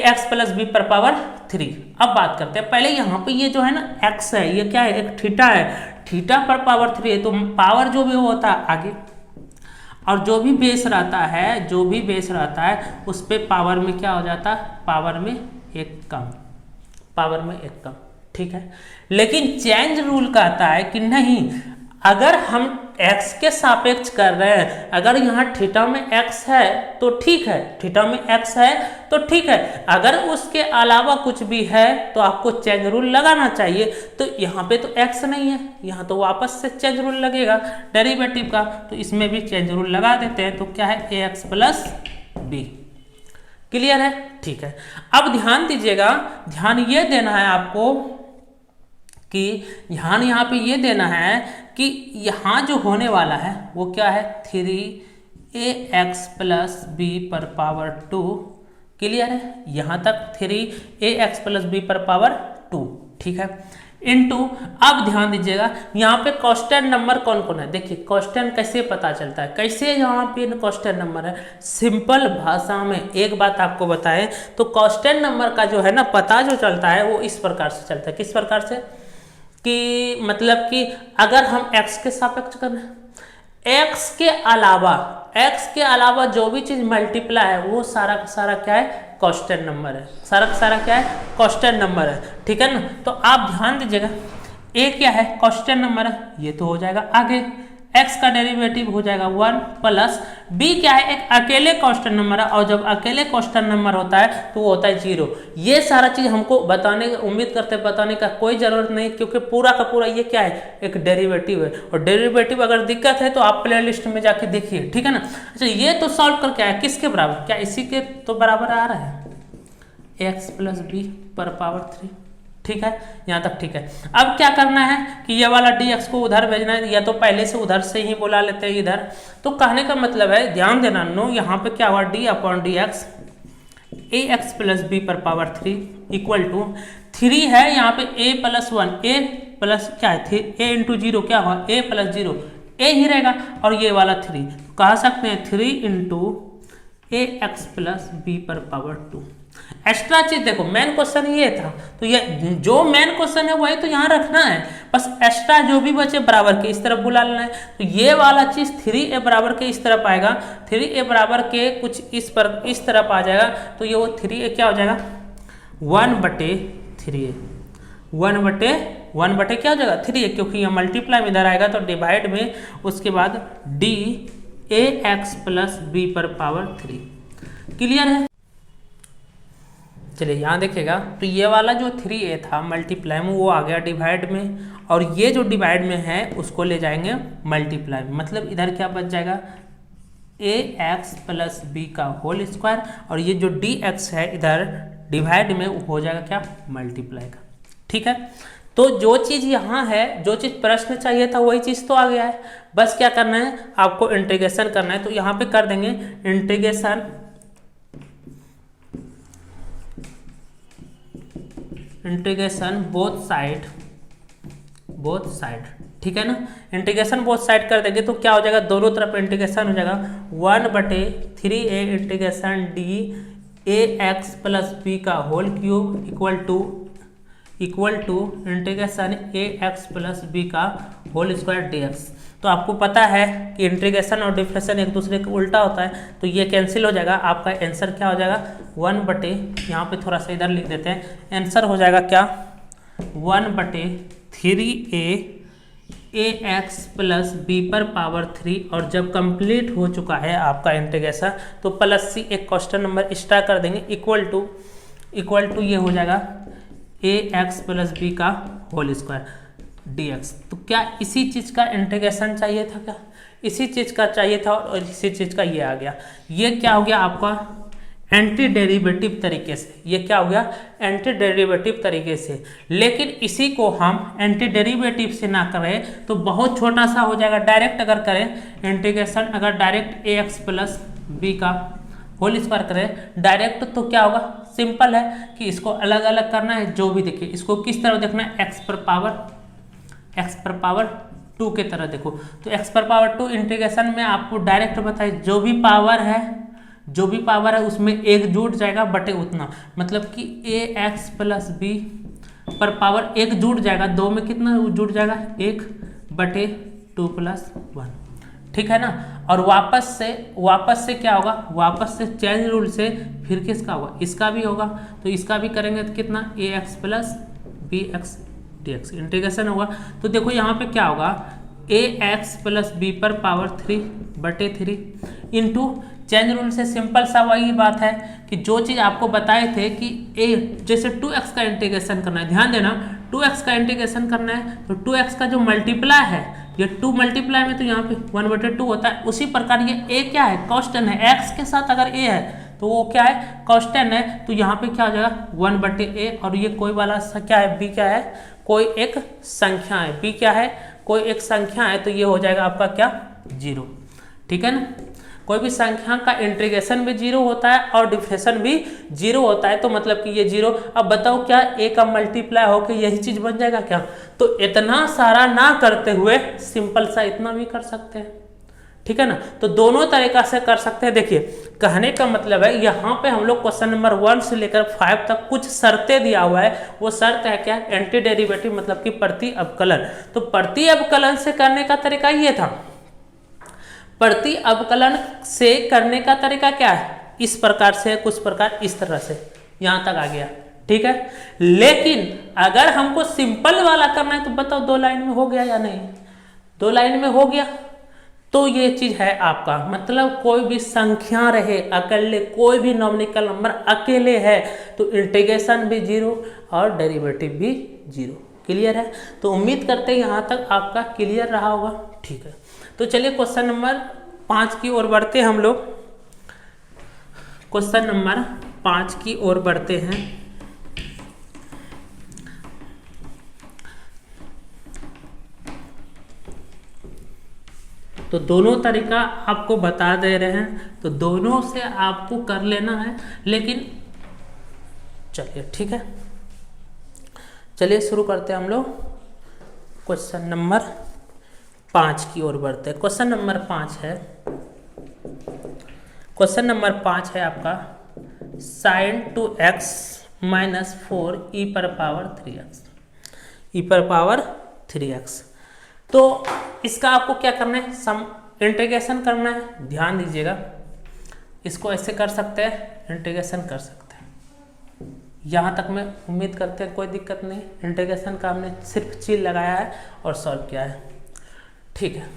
ax प्लस बी पर पावर 3। अब बात करते हैं, पहले यहाँ पे ये जो है ना x है, ये क्या है, एक थीटा है, थीटा पर पावर 3 है, तो पावर जो भी होता है आगे, और जो भी बेस रहता है, जो भी बेस रहता है उस पे पावर में क्या हो जाता है, पावर में एक कम, पावर में एक कम। ठीक है, लेकिन चेंज रूल कहता है कि नहीं, अगर हम x के सापेक्ष कर रहे हैं, अगर यहाँ थीटा में x है तो ठीक है, थीटा में x है तो ठीक है, अगर उसके अलावा कुछ भी है तो आपको चेंज रूल लगाना चाहिए। तो यहाँ पे तो x नहीं है, यहाँ तो वापस से चेंज रूल लगेगा डेरिवेटिव का, तो इसमें भी चेंज रूल लगा देते हैं। तो क्या है ax प्लस बी, क्लियर है। ठीक है, अब ध्यान दीजिएगा, ध्यान ये देना है आपको कि ध्यान यहाँ पे ये देना है कि यहाँ जो होने वाला है वो क्या है 3ax प्लस बी पर पावर 2, क्लियर है, यहाँ तक 3ax प्लस बी पर पावर 2। ठीक है, इनटू, अब ध्यान दीजिएगा यहाँ पे कांस्टेंट नंबर कौन कौन है, देखिए कांस्टेंट कैसे पता चलता है, कैसे यहाँ पे कांस्टेंट नंबर है। सिंपल भाषा में एक बात आपको बताएं तो कांस्टेंट नंबर का जो है ना पता जो चलता है वो इस प्रकार से चलता है, किस प्रकार से, कि मतलब कि अगर हम x के सापेक्ष कर रहे हैं, x के अलावा जो भी चीज मल्टीप्लाई है वो सारा का सारा क्या है, कांस्टेंट नंबर है, सारा का सारा क्या है, कांस्टेंट नंबर है। ठीक है ना, तो आप ध्यान दीजिएगा, a क्या है, कांस्टेंट नंबर है, ये तो हो जाएगा आगे, x का डेरिवेटिव हो जाएगा 1 प्लस b क्या है, एक अकेले कांस्टेंट नंबर है, और जब अकेले कांस्टेंट नंबर होता है तो वो होता है 0। ये सारा चीज हमको बताने, उम्मीद करते हैं बताने का कोई जरूरत नहीं, क्योंकि पूरा का पूरा ये क्या है, एक डेरिवेटिव है, और डेरिवेटिव अगर दिक्कत है तो आप प्ले लिस्ट में जाके देखिए। ठीक है ना। अच्छा, ये तो सॉल्व करके आया किसके बराबर, क्या इसी के तो बराबर आ रहा है x प्लस बी पर पावर 3। ठीक है, यहाँ तक ठीक है। अब क्या करना है कि ये वाला dx को उधर भेजना है, या तो पहले से उधर से ही बुला लेते हैं इधर। तो कहने का मतलब है, ध्यान देना नो, यहाँ पे क्या हुआ d upon dx ax plus b पर पावर 3 इक्वल टू 3 है, यहाँ पे a प्लस 1, a प्लस क्या है a इंटू 0 क्या हुआ a प्लस 0, a ही रहेगा, और ये वाला 3 कह सकते हैं 3 इंटू ax प्लस बी पर पावर 2। एक्स्ट्रा चीज देखो, मेन क्वेश्चन ये था, तो ये जो मेन क्वेश्चन है वही तो यहाँ रखना है, बस एक्स्ट्रा जो भी बचे बराबर के इस तरफ बुला लेना है। तो ये वाला चीज 3a बराबर के इस तरफ आएगा, 3a बराबर के कुछ इस तरफ आ जाएगा, तो ये वो 3a क्या हो जाएगा 1/3a, 1/3a 1 बटे क्या हो जाएगा 3a, क्योंकि ये मल्टीप्लाई में इधर आएगा तो डिवाइड में, उसके बाद d a x plus b पर पावर 3। क्लियर है? चलिए यहाँ देखिएगा, तो ये वाला जो 3a था मल्टीप्लाई में वो आ गया डिवाइड में, और ये जो डिवाइड में है उसको ले जाएंगे मल्टीप्लाई में, मतलब इधर क्या बच जाएगा ए एक्स प्लस बी का होल स्क्वायर, और ये जो डी एक्स है इधर डिवाइड में वो हो जाएगा क्या मल्टीप्लाई का। ठीक है, तो जो चीज़ यहाँ है, जो चीज़ प्रश्न चाहिए था वही चीज़ तो आ गया है, बस क्या करना है आपको इंटीग्रेशन करना है। तो यहाँ पे कर देंगे इंटीग्रेशन बोथ साइड, ठीक है ना। इंटीग्रेशन बोथ साइड कर देंगे तो क्या हो जाएगा, दोनों तरफ इंटीग्रेशन हो जाएगा 1/3a integration d a x plus b का whole cube equal to integration a x plus b का होल स्क्वायर डी एक्स। तो आपको पता है कि इंटीग्रेशन और डिफरेंशिएशन एक दूसरे का उल्टा होता है, तो ये कैंसिल हो जाएगा, आपका आंसर क्या हो जाएगा 1/, यहाँ पे थोड़ा सा इधर लिख देते हैं, आंसर हो जाएगा क्या 1/3a ए एक्स प्लस बी पर पावर 3। और जब कंप्लीट हो चुका है आपका इंटीग्रेशन तो प्लस सी एक क्वेश्चन नंबर एक्स्ट्रा कर देंगे, इक्वल टू ये हो जाएगा ए एक्स प्लस बी का होल स्क्वायर डी एक्स। तो क्या इसी चीज़ का इंटीग्रेशन चाहिए था, क्या इसी चीज़ का चाहिए था, और इसी चीज़ का ये आ गया। ये क्या हो गया आपका एंटी डेरिवेटिव तरीके से, ये क्या हो गया एंटी डेरिवेटिव तरीके से। लेकिन इसी को हम एंटी डेरिवेटिव से ना करें तो बहुत छोटा सा हो जाएगा, डायरेक्ट अगर करें इंटीग्रेशन, अगर डायरेक्ट ए एक्स प्लस बी का होल स्क्वायर करें डायरेक्ट तो क्या होगा, सिंपल है कि इसको अलग अलग करना है। जो भी देखिए इसको किस तरह देखना है, एक्स पर पावर 2 के तरह देखो। तो एक्स पर पावर 2 इंटीग्रेशन में आपको डायरेक्ट बताए जो भी पावर है उसमें एक जुड़ जाएगा बटे उतना, मतलब कि ए एक्स प्लस बी पर पावर एक जुड़ जाएगा, 2 में कितना जुड़ जाएगा 1/2 + 1, ठीक है ना। और वापस से क्या होगा, वापस से चेंज रूल से फिर किसका होगा, इसका भी होगा, तो इसका भी करेंगे तो कितना a x plus b x d x integration होगा। तो देखो यहाँ पे क्या होगा ए एक्स प्लस बी पर पावर 3/3 इंटू चेंज रूल से सिंपल सा वही बात है कि जो चीज़ आपको बताए थे कि ए जैसे 2x का इंटीग्रेशन करना है, ध्यान देना 2x का इंटीग्रेशन करना है तो 2x का जो मल्टीप्लाई है ये 2 मल्टीप्लाई में तो यहाँ पे 1/2 होता है। उसी प्रकार ये a क्या है कांस्टेंट है, x के साथ अगर a है तो वो क्या है कांस्टेंट है, तो यहाँ पे क्या हो जाएगा 1/a, और ये कोई वाला क्या है b क्या है कोई एक संख्या है, b क्या है कोई एक संख्या है, तो ये हो जाएगा आपका क्या 0, ठीक है ना। कोई भी संख्या का इंटीग्रेशन भी 0 होता है और डिफरेंशिएशन भी 0 होता है, तो मतलब कि ये 0। अब बताओ क्या a का मल्टीप्लाई होकर यही चीज बन जाएगा क्या, तो इतना सारा ना करते हुए सिंपल सा इतना भी कर सकते हैं, ठीक है ना। तो दोनों तरीका से कर सकते हैं। देखिए कहने का मतलब है यहाँ पे हम लोग क्वेश्चन नंबर 1 से लेकर 5 तक कुछ शर्तें दिया हुआ है, वो शर्त है क्या एंटी डेरिवेटिव मतलब कि प्रति अवकलन। तो प्रति अवकलन से करने का तरीका ये था, प्रति अवकलन से करने का तरीका क्या है इस प्रकार से, कुछ प्रकार इस तरह से, यहाँ तक आ गया, ठीक है। लेकिन अगर हमको सिंपल वाला करना है तो बताओ 2 लाइन में हो गया या नहीं, 2 लाइन में हो गया। तो ये चीज है आपका, मतलब कोई भी संख्या रहे अकेले, कोई भी नॉमिनल नंबर अकेले है तो इंटीग्रेशन भी 0 और डेरिवेटिव भी 0। क्लियर है, तो उम्मीद करते हैं यहाँ तक आपका क्लियर रहा होगा, ठीक है। तो चलिए क्वेश्चन नंबर 5 की ओर बढ़ते हैं हम लोग, क्वेश्चन नंबर 5 की ओर बढ़ते हैं। तो दोनों तरीका आपको बता दे रहे हैं, तो दोनों से आपको कर लेना है, लेकिन चलिए ठीक है, चलिए शुरू करते हैं हम लोग। क्वेश्चन नंबर 5 की ओर बढ़ते हैं। क्वेश्चन नंबर 5 है, क्वेश्चन नंबर 5 है आपका sin 2x - 4 e पर पावर 3x। तो इसका आपको क्या करना है, सम इंटीग्रेशन करना है। ध्यान दीजिएगा, इसको ऐसे कर सकते हैं, इंटीग्रेशन कर सकते हैं, यहाँ तक मैं उम्मीद करते हैं कोई दिक्कत नहीं। इंटीग्रेशन का हमने सिर्फ चिल लगाया है और सॉल्व किया है, ठीक है।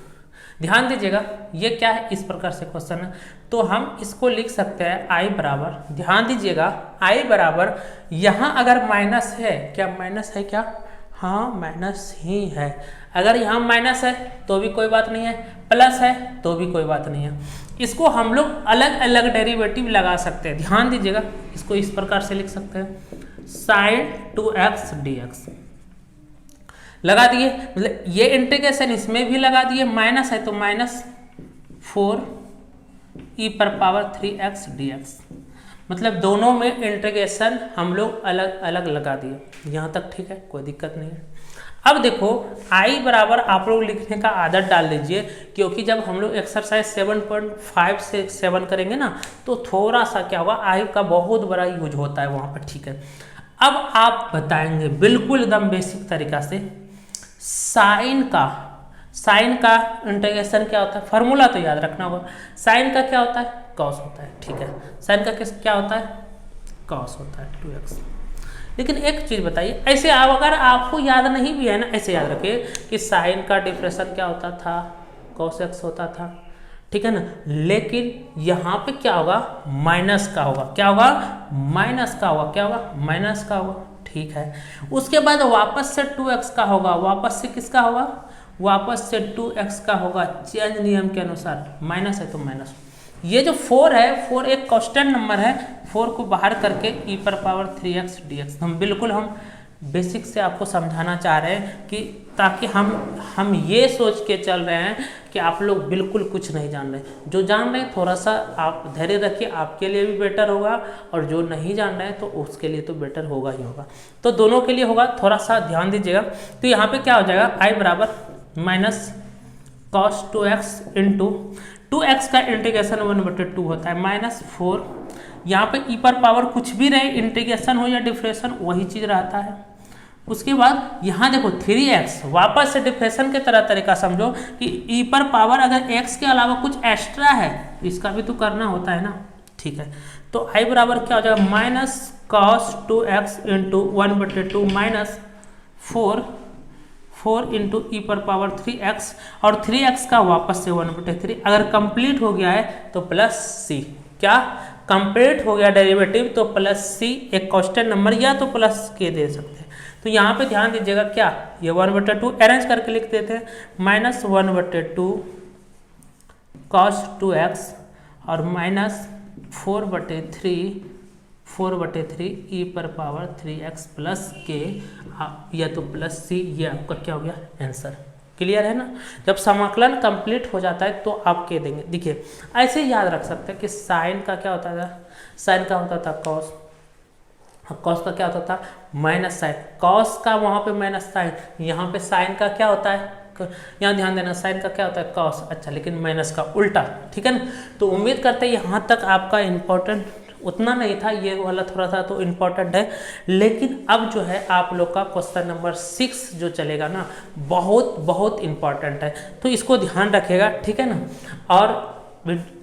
ध्यान दीजिएगा ये क्या है, इस प्रकार से क्वेश्चन है, तो हम इसको लिख सकते हैं आई बराबर, ध्यान दीजिएगा आई बराबर, यहाँ अगर माइनस है, क्या माइनस है क्या, हाँ माइनस ही है, अगर यहाँ माइनस है तो भी कोई बात नहीं है, प्लस है तो भी कोई बात नहीं है। इसको हम लोग अलग अलग डेरिवेटिव लगा सकते हैं, ध्यान दीजिएगा इसको इस प्रकार से लिख सकते हैं साइन 2x dx लगा दिए, मतलब ये इंटीग्रेशन इसमें भी लगा दिए, माइनस है तो माइनस 4e⁻3x dx, मतलब दोनों में इंटीग्रेशन हम लोग अलग अलग लगा दिए, यहाँ तक ठीक है, कोई दिक्कत नहीं है। अब देखो आई बराबर आप लोग लिखने का आदत डाल लीजिए, क्योंकि जब हम लोग एक्सरसाइज 7.5 से 7 करेंगे ना तो थोड़ा सा क्या होगा, आई का बहुत बड़ा यूज होता है वहाँ पर, ठीक है। अब आप बताएंगे बिल्कुल एकदम बेसिक तरीका से साइन का इंटीग्रेशन क्या होता है, फार्मूला तो याद रखना होगा, साइन का क्या होता है, कॉस होता है, ठीक है। साइन का क्या होता है, कॉस होता है 2x। लेकिन एक चीज़ बताइए, ऐसे अगर आपको याद नहीं भी है ना, ऐसे याद रखिए कि साइन का डिफरेंशियल क्या होता था, cos x होता था, ठीक है ना। लेकिन यहाँ पे क्या होगा, माइनस का होगा, क्या होगा, माइनस का होगा, क्या होगा, माइनस का होगा, ठीक है। उसके बाद वापस से 2x का होगा, वापस से किसका होगा, वापस से 2x का होगा, चेंज नियम के अनुसार, माइनस है तो माइनस। ये जो 4 है, 4 एक कांस्टेंट नंबर है, 4 को बाहर करके e⁻3x dx, हम बिल्कुल हम बेसिक से आपको समझाना चाह रहे हैं कि ताकि हम ये सोच के चल रहे हैं कि आप लोग बिल्कुल कुछ नहीं जान रहे, जो जान रहे हैं थोड़ा सा आप धैर्य रखिए, आपके लिए भी बेटर होगा, और जो नहीं जान रहे हैं तो उसके लिए तो बेटर होगा ही होगा, तो दोनों के लिए होगा, थोड़ा सा ध्यान दीजिएगा। तो यहाँ पे क्या हो जाएगा, आई बराबर minus cos 2x into 2x का इंटीग्रेशन 1/2 होता है, माइनस 4, यहाँ पे ई पर पावर कुछ भी रहे, इंटीग्रेशन हो या डिफरेंशियल वही चीज़ रहता है। उसके बाद यहाँ देखो 3x, वापस से डिफरेंशियल के तरह तरीका समझो कि ई पर पावर अगर x के अलावा कुछ एक्स्ट्रा है इसका भी तो करना होता है ना, ठीक है। तो आई बराबर क्या हो जाएगा, minus cos 2x into 1/2 minus 4 into e⁻3x, और 3x का वापस से 1/3, अगर कंप्लीट हो गया है तो प्लस c, क्या कंप्लीट हो गया डेरिवेटिव तो प्लस c, एक कांस्टेंट नंबर या तो प्लस के दे सकते हैं। तो यहाँ पे ध्यान दीजिएगा, क्या ये 1/2 अरेंज करके लिख देते हैं, माइनस 1/2 cos 2x और माइनस 4/3 e⁻3x प्लस के, या तो प्लस सी, ये आपका क्या हो गया आंसर, क्लियर है ना। जब समाकलन कंप्लीट हो जाता है तो आप के देंगे, देखिए ऐसे याद रख सकते हैं कि साइन का क्या होता था, साइन का होता था कॉस, कॉस का क्या होता था माइनस साइन, कॉस का वहाँ पे माइनस साइन, यहाँ पे साइन का क्या होता है, यहाँ ध्यान देना, साइन का क्या होता है कॉस, अच्छा, लेकिन माइनस का उल्टा, ठीक है ना। तो उम्मीद करते हैं यहाँ तक आपका इम्पोर्टेंट उतना नहीं था, ये वाला थोड़ा सा तो इम्पोर्टेंट है, लेकिन अब जो है आप लोग का क्वेश्चन नंबर 6 जो चलेगा ना, बहुत बहुत इम्पोर्टेंट है, तो इसको ध्यान रखिएगा, ठीक है ना। और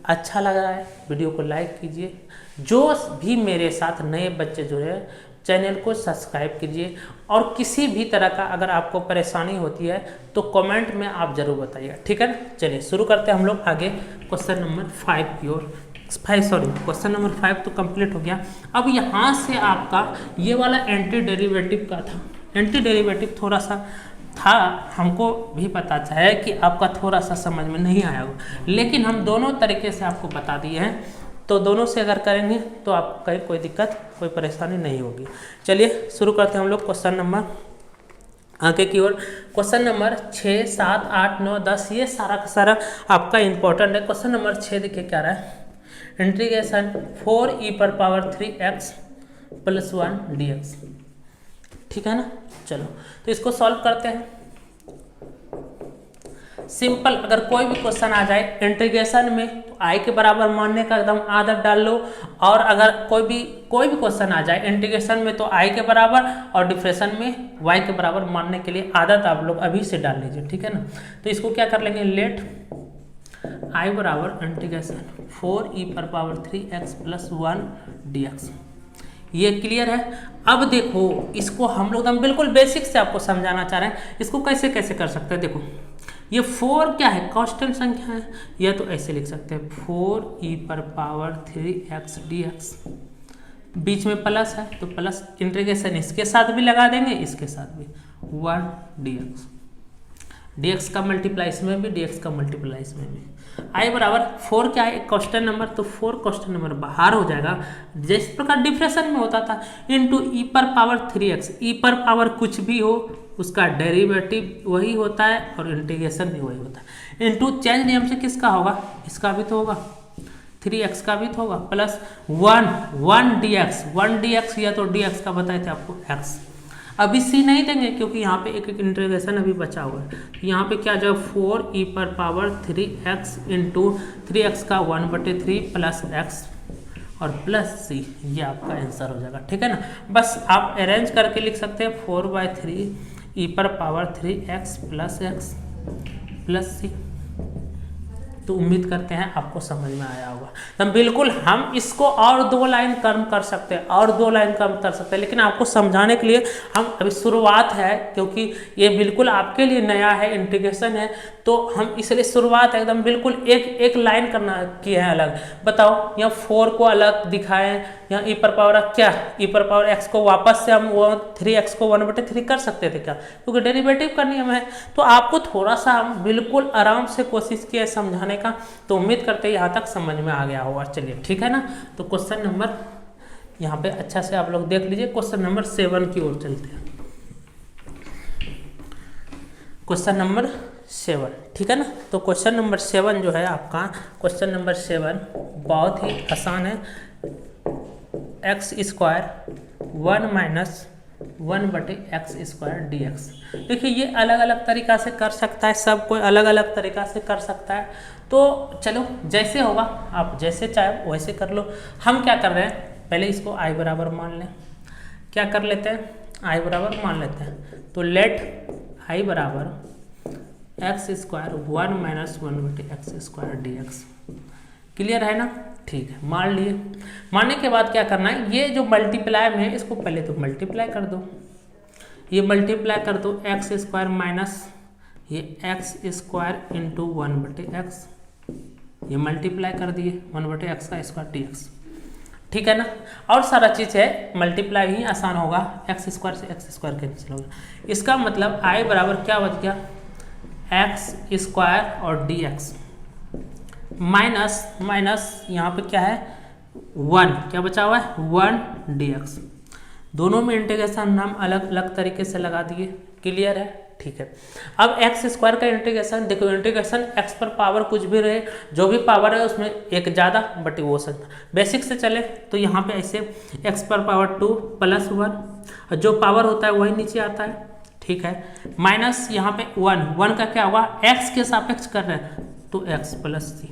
अच्छा लग रहा है वीडियो को लाइक कीजिए, जो भी मेरे साथ नए बच्चे जुड़े हैं चैनल को सब्सक्राइब कीजिए, और किसी भी तरह का अगर आपको परेशानी होती है तो कमेंट में आप जरूर बताइएगा, ठीक है ना। चलिए शुरू करते हैं हम लोग आगे क्वेश्चन नंबर 5 की ओर, क्वेश्चन नंबर 5 तो कंप्लीट हो गया। अब यहाँ से आपका ये वाला एंटी डेरिवेटिव का था, एंटी डेरिवेटिव थोड़ा सा था, हमको भी पता है कि आपका थोड़ा सा समझ में नहीं आया होगा, लेकिन हम दोनों तरीके से आपको बता दिए हैं, तो दोनों से अगर करेंगे तो आप कहीं कोई दिक्कत कोई परेशानी नहीं होगी। चलिए शुरू करते हैं हम लोग क्वेश्चन नंबर आगे की ओर। क्वेश्चन नंबर 6, 7, 8, 9, 10 ये सारा का सारा आपका इंपॉर्टेंट है। क्वेश्चन नंबर 6 देखिए क्या रहा है, इंटीग्रेशन 4e⁻3x + 1 dx, ठीक है ना। चलो तो इसको सॉल्व करते हैं। सिंपल, अगर कोई भी क्वेश्चन आ जाए इंटीग्रेशन में तो आई के बराबर मानने का एकदम आदत डाल लो, और अगर कोई भी क्वेश्चन आ जाए इंटीग्रेशन में तो आई के बराबर, और डिफरेंशियल में वाई के बराबर मानने के लिए आदत आप लोग अभी से डाल लीजिए, ठीक है ना। तो इसको क्या कर लेंगे, लेट आई बराबर इंटीग्रेशन 4e⁻3x + 1 dx, ये क्लियर है। अब देखो इसको हम लोग बिल्कुल बेसिक से आपको समझाना चाह रहे हैं, इसको कैसे कैसे कर सकते हैं। देखो ये 4 क्या है, कांस्टेंट संख्या है, या तो ऐसे लिख सकते हैं 4e⁻³ dx, बीच में प्लस है तो प्लस इंटीग्रेशन इसके साथ भी लगा देंगे, इसके साथ भी 1 dx, dx का मल्टीप्लाई इसमें भी, dx का मल्टीप्लाई इसमें भी। आई बराबर 4 क्या है, एक कांस्टेंट नंबर, तो 4 कांस्टेंट नंबर बाहर हो जाएगा, जिस प्रकार डिफरेंशन में होता था, इनटू e⁻³ e⁻ कुछ भी हो उसका डेरिवेटिव वही होता है और इंटीग्रेशन भी वही होता है, इनटू चेंज नियम से किसका होगा, इसका भी तो होगा, 3x का भी तो होगा, प्लस 1 dx या तो dx का बताए थे आपको x। अभी c नहीं देंगे क्योंकि यहाँ पे एक इंटीग्रेशन अभी बचा हुआ है, तो यहाँ पे क्या जब 4e⁻³ इंटू 3x का 1/3 प्लस x और प्लस c, ये आपका आंसर हो जाएगा। ठीक है ना, बस आप अरेंज करके लिख सकते हैं 4/3e⁻³ plus x plus c। तो उम्मीद करते हैं आपको समझ में आया होगा। तो बिल्कुल हम इसको और 2 लाइन कम कर सकते हैं, और 2 लाइन कम कर सकते हैं, लेकिन आपको समझाने के लिए हम अभी शुरुआत है, क्योंकि ये बिल्कुल आपके लिए नया है, इंटीग्रेशन है, तो हम इसलिए शुरुआत है एकदम बिल्कुल एक लाइन करना की है अलग। बताओ यहाँ 4 को अलग दिखाएं, यहाँ e⁻ क्या, e⁻x को वापस से हम 3x को 1/3 कर सकते थे क्या, क्योंकि डेरिवेटिव का नियम है। तो आपको थोड़ा सा हम बिल्कुल आराम से कोशिश किया समझाने का, तो उम्मीद करते हैं यहाँ तक समझ में आ गया होगा। चलिए ठीक है ना, तो क्वेश्चन नंबर यहाँ पे अच्छा से आप लोग देख लीजिए, क्वेश्चन नंबर 7 की ओर चलते हैं। क्वेश्चन नंबर 7, ठीक है ना, तो क्वेश्चन नंबर 7 जो है आपका, क्वेश्चन नंबर 7 बहुत ही आसान है। x² 1 - 1/x² dx। देखिए ये अलग अलग तरीका से कर सकता है, सब कोई अलग अलग तरीका से कर सकता है, तो चलो जैसे होगा आप जैसे चाहे वैसे कर लो। हम क्या कर रहे हैं, पहले इसको i बराबर मान लें, क्या कर लेते हैं, i बराबर मान लेते हैं, तो लेट i बराबर x² 1 - 1/x² dx। क्लियर है ना, ठीक है, मान लिए। मानने के बाद क्या करना है, ये जो मल्टीप्लाई में है इसको पहले तो मल्टीप्लाई कर दो, ये मल्टीप्लाई कर दो x² माइनस ये x² इंटू 1/x, ये मल्टीप्लाई कर दिए 1/x² dx। ठीक है ना, और सारा चीज़ है मल्टीप्लाई ही आसान होगा, x² से x² कैंसिल होगा। इसका मतलब i बराबर क्या बच गया, x² और dx माइनस यहाँ पे क्या है 1, क्या बचा हुआ है 1 dx। दोनों में इंटीग्रेशन हम अलग अलग तरीके से लगा दिए। क्लियर है, ठीक है। अब x² का इंटीग्रेशन देखो, इंटीग्रेशन x पर पावर कुछ भी रहे, जो भी पावर है उसमें एक ज़्यादा बट वो सकता, बेसिक से चले तो यहाँ पे ऐसे x पर पावर 2 प्लस 1, जो पावर होता है वही नीचे आता है। ठीक है, माइनस यहाँ पे 1 का क्या होगा, x के सापेक्ष कर रहे हैं तो x प्लस c।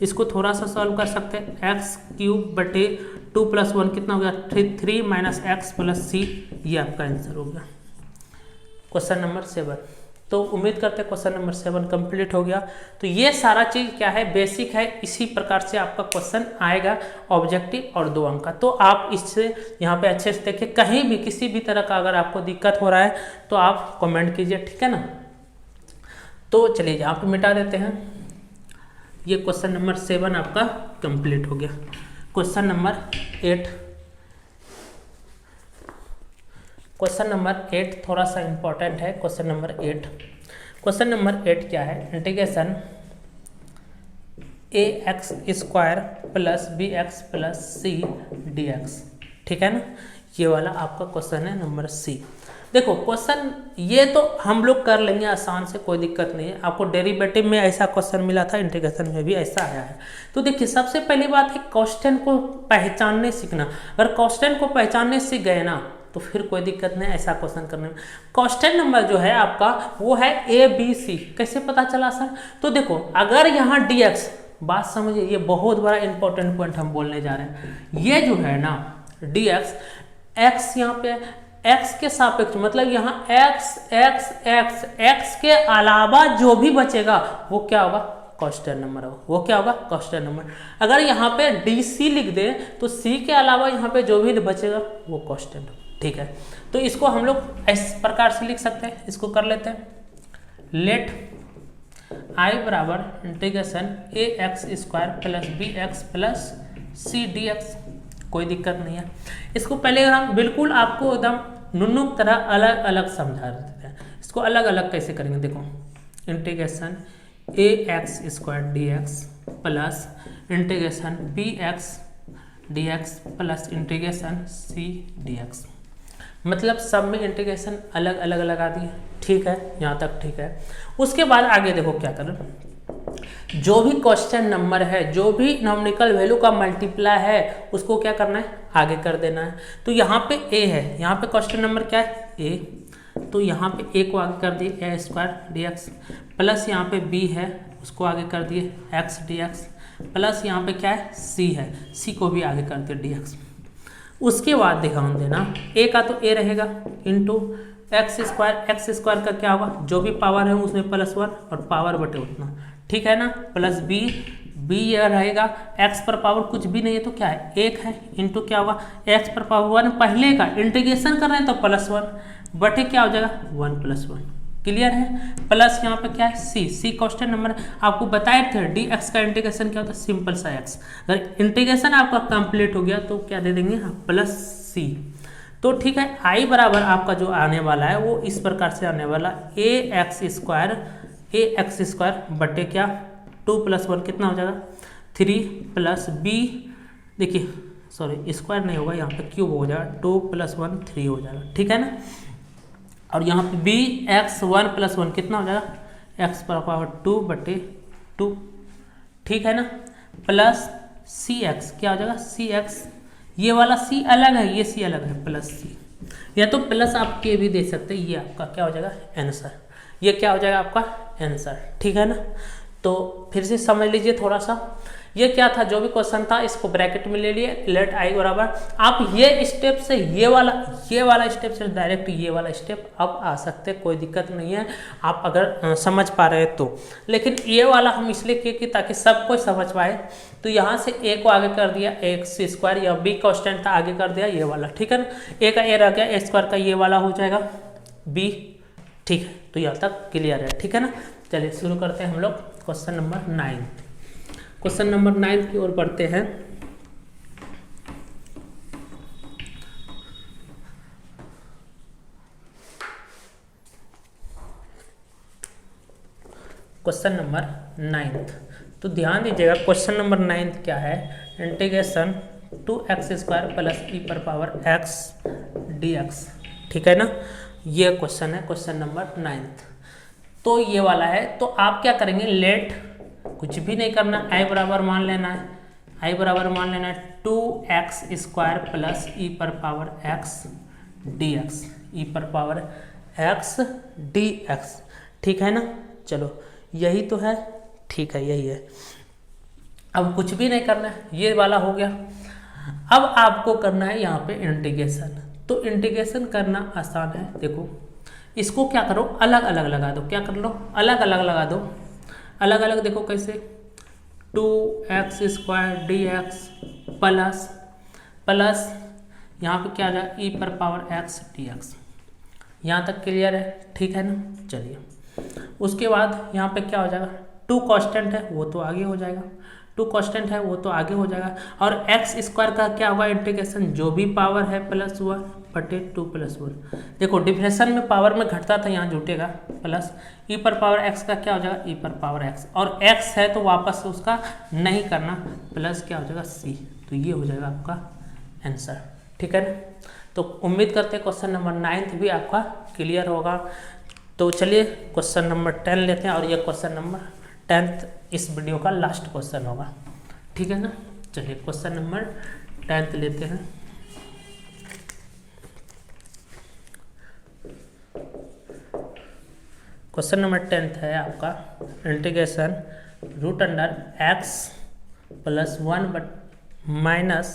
इसको थोड़ा सा सॉल्व कर सकते हैं, x³ 2 + 1 कितना हो गया 3 माइनस x प्लस c, ये आपका आंसर हो गया क्वेश्चन नंबर 7। तो उम्मीद करते हैं क्वेश्चन नंबर 7 कंप्लीट हो गया। तो ये सारा चीज़ क्या है, बेसिक है, इसी प्रकार से आपका क्वेश्चन आएगा ऑब्जेक्टिव और 2 अंक का। तो आप इससे यहाँ पे अच्छे से देखिए, कहीं भी किसी भी तरह का अगर आपको दिक्कत हो रहा है तो आप कमेंट कीजिए, ठीक है ना। तो चलिए यहाँ पे मिटा देते हैं, ये क्वेश्चन नंबर 7 आपका कंप्लीट हो गया। क्वेश्चन नंबर 8, क्वेश्चन नंबर 8 थोड़ा सा इंपॉर्टेंट है। क्वेश्चन नंबर 8 क्या है, integration ax² plus bx plus c dx। ठीक है ना, ये वाला आपका क्वेश्चन है नंबर C। देखो क्वेश्चन ये तो हम लोग कर लेंगे आसान से, कोई दिक्कत नहीं है। आपको डेरिवेटिव में ऐसा क्वेश्चन मिला था, इंटीग्रेशन में भी ऐसा आया है। तो देखिए सबसे पहली बात है कांस्टेंट को पहचानने सीखना। अगर कांस्टेंट को पहचानने सीख गए ना तो फिर कोई दिक्कत नहीं ऐसा क्वेश्चन करने में। कांस्टेंट नंबर जो है आपका वो है ABC। कैसे पता चला सर, तो देखो अगर यहाँ dx, बात समझिए, ये बहुत बड़ा इंपॉर्टेंट पॉइंट हम बोलने जा रहे हैं। ये जो है ना dx, x यहाँ पे x के सापेक्ष, मतलब यहाँ x के अलावा जो भी बचेगा वो क्या होगा, कांस्टेंट नंबर होगा, वो क्या होगा कांस्टेंट नंबर। अगर यहाँ पे DC लिख दे तो C के अलावा यहाँ पे जो भी बचेगा वो कांस्टेंट, ठीक है। तो इसको हम लोग इस प्रकार से लिख सकते हैं, इसको कर लेते हैं, लेट I बराबर integration ax² plus bx plus c dx, कोई दिक्कत नहीं है। इसको पहले हम बिल्कुल आपको एकदम नुन्नू की तरह अलग अलग समझा देते हैं। इसको अलग अलग कैसे करेंगे, देखो integration ax² dx plus integration bx dx plus integration c dx, मतलब सब में इंटीग्रेशन अलग अलग लगा दिए, ठीक है, यहाँ तक ठीक है। उसके बाद आगे देखो क्या करें, जो भी कांस्टेंट नंबर है, जो भी नॉमिकल वैल्यू का मल्टीप्लाई है, उसको क्या करना है, आगे कर देना है। तो यहाँ पे a है, यहाँ पे कांस्टेंट नंबर क्या है a, तो यहाँ पे a को आगे कर दिए a² dx प्लस यहाँ पे b है, उसको आगे कर दिए x dx प्लस यहाँ पे क्या है c है, c को भी आगे कर दिए dx। उसके बाद ध्यान देना a का तो a रहेगा इंटू x² का क्या होगा, जो भी पावर है उसमें +1 और पावर बटे उतना, ठीक है ना, प्लस b यह रहेगा, x पर पावर कुछ भी नहीं है तो क्या है 1 है, इंटू क्या होगा x पर पावर 1, पहले का इंटीग्रेशन कर रहे हैं तो +1 बटे क्या हो जाएगा 1 + 1, क्लियर है। प्लस यहाँ पे क्या है c कांस्टेंट नंबर, आपको बताए थे dx का इंटीग्रेशन क्या होता है, सिंपल सा x। अगर इंटीग्रेशन आपका कंप्लीट हो गया तो क्या दे देंगे +c, तो ठीक है। I बराबर आपका जो आने वाला है वो इस प्रकार से आने वाला ax² बटे क्या 2 + 1 कितना हो जाएगा 3 प्लस b, देखिए सॉरी स्क्वायर नहीं होगा, यहाँ पे क्यूब हो जाएगा, 2 + 1 3 हो जाएगा, ठीक है ना। और यहाँ पे bx 1 + 1 कितना हो जाएगा x पर पावर 2/2, ठीक है ना, प्लस cx क्या हो जाएगा cx, ये वाला c अलग है, ये c अलग है, प्लस c, या तो प्लस आप के भी दे सकते हैं, ये आपका क्या हो जाएगा आंसर, ये क्या हो जाएगा आपका आंसर, ठीक है ना। तो फिर से समझ लीजिए थोड़ा सा, ये क्या था, जो भी क्वेश्चन था इसको ब्रैकेट में ले लिए, लेट I बराबर, आप ये स्टेप से ये वाला स्टेप से डायरेक्ट ये वाला स्टेप अब आ सकते, कोई दिक्कत नहीं है, आप अगर समझ पा रहे हैं तो। लेकिन ये वाला हम इसलिए किए कि ताकि सब कोई समझ पाए, तो यहाँ से a को आगे कर दिया x² या b कांस्टेंट था आगे कर दिया ये वाला, ठीक है ना, a का a रह गया, a² का ये वाला हो जाएगा b, ठीक है। तो यहाँ तक क्लियर है, ठीक है ना। चलिए शुरू करते हैं हम लोग क्वेश्चन नंबर 9। क्वेश्चन नंबर 9 की ओर बढ़ते हैं। क्वेश्चन नंबर 9, तो ध्यान दीजिएगा क्वेश्चन नंबर 9 क्या है, इंटीग्रेशन 2x² प्लस e पर पावर x dx, ठीक है ना, ये क्वेश्चन है क्वेश्चन नंबर 9। तो ये वाला है, तो आप क्या करेंगे, लेट कुछ भी नहीं करना, I बराबर मान लेना है, I बराबर मान लेना है 2x² प्लस e पर पावर x dx, e पर पावर x dx, ठीक है ना। चलो यही तो है, ठीक है यही है, अब कुछ भी नहीं करना है, ये वाला हो गया। अब आपको करना है यहाँ पे इंटीग्रेशन, तो इंटीग्रेशन करना आसान है, देखो इसको क्या करो अलग अलग लगा दो, क्या कर लो अलग अलग लगा दो, अलग अलग देखो कैसे 2x² dx प्लस यहाँ पे क्या आ जाएगा e पर पावर x dx, यहाँ तक क्लियर है, ठीक है ना। चलिए उसके बाद यहाँ पे क्या हो जाएगा, 2 कांस्टेंट है वो तो आगे हो जाएगा, 2 कांस्टेंट है वो तो आगे हो जाएगा, और x² का क्या होगा इंटीग्रेशन, जो भी पावर है +1 बटे 2 + 1, देखो डिफरेंशन में पावर में घटता था यहाँ जुटेगा, प्लस e पर पावर x का क्या हो जाएगा e पर पावर x, और x है तो वापस उसका नहीं करना, प्लस क्या हो जाएगा c, तो ये हो जाएगा आपका आंसर, ठीक है ना। तो उम्मीद करते हैं क्वेश्चन नंबर 9 भी आपका क्लियर होगा। तो चलिए क्वेश्चन नंबर 10 लेते हैं, और ये क्वेश्चन नंबर 10 इस वीडियो का लास्ट क्वेश्चन होगा, ठीक है ना। चलिए क्वेश्चन नंबर 10 लेते हैं। क्वेश्चन नंबर 10 है आपका integration √x plus 1 minus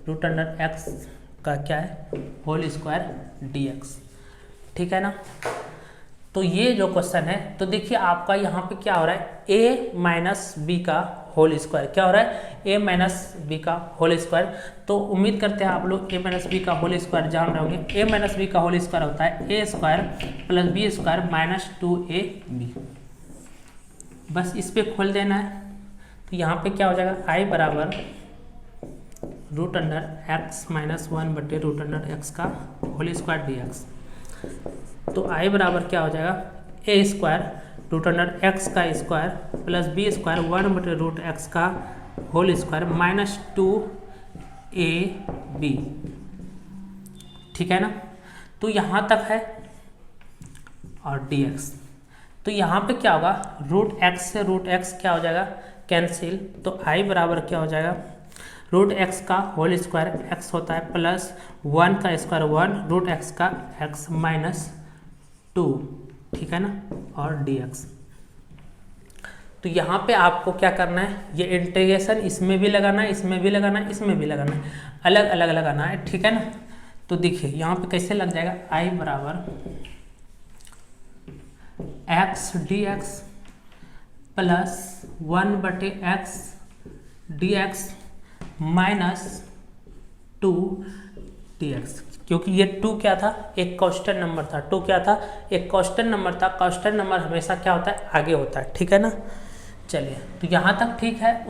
√x का क्या है होल स्क्वायर dx, ठीक है ना। तो ये जो क्वेश्चन है, तो देखिए आपका यहाँ पे क्या हो रहा है, a माइनस बी का होल स्क्वायर, क्या हो रहा है, a माइनस बी का होल स्क्वायर। तो उम्मीद करते हैं आप लोग a माइनस बी का होल स्क्वायर जान रहे होंगे। a माइनस बी का होल स्क्वायर होता है a square plus b square minus 2ab। बस इस पे खोल देना है। तो यहाँ पे क्या हो जाएगा, i बराबर रूट अंडर x माइनस 1 बटे रूट अंडर x का होल स्क्वायर dx। तो i बराबर क्या हो जाएगा, a square root under x का स्क्वायर प्लस बी स्क्वायर 1 बटे रूट x का होल स्क्वायर माइनस 2ab। ठीक है ना। तो यहाँ तक है और dx। तो यहाँ पे क्या होगा, रूट x से रूट x क्या हो जाएगा, कैंसिल। तो i बराबर क्या हो जाएगा, रूट x का होल स्क्वायर x होता है प्लस 1 का स्क्वायर 1 रूट x का x माइनस 2। ठीक है ना, और dx। तो यहाँ पे आपको क्या करना है, ये इंटीग्रेशन इसमें भी लगाना है, इसमें भी लगाना है, इसमें भी लगाना है, अलग अलग लगाना है। ठीक है ना। तो देखिए यहाँ पे कैसे लग जाएगा, i बराबर x dx प्लस 1 बटे x dx माइनस 2 dx। क्योंकि ये 2 क्या था, एक कांस्टेंट नंबर था। 2 क्या था, एक कांस्टेंट नंबर था। कांस्टेंट नंबर हमेशा क्या होता है, आगे होता है। ठीक है ना। चलिए, तो यहाँ तक ठीक है।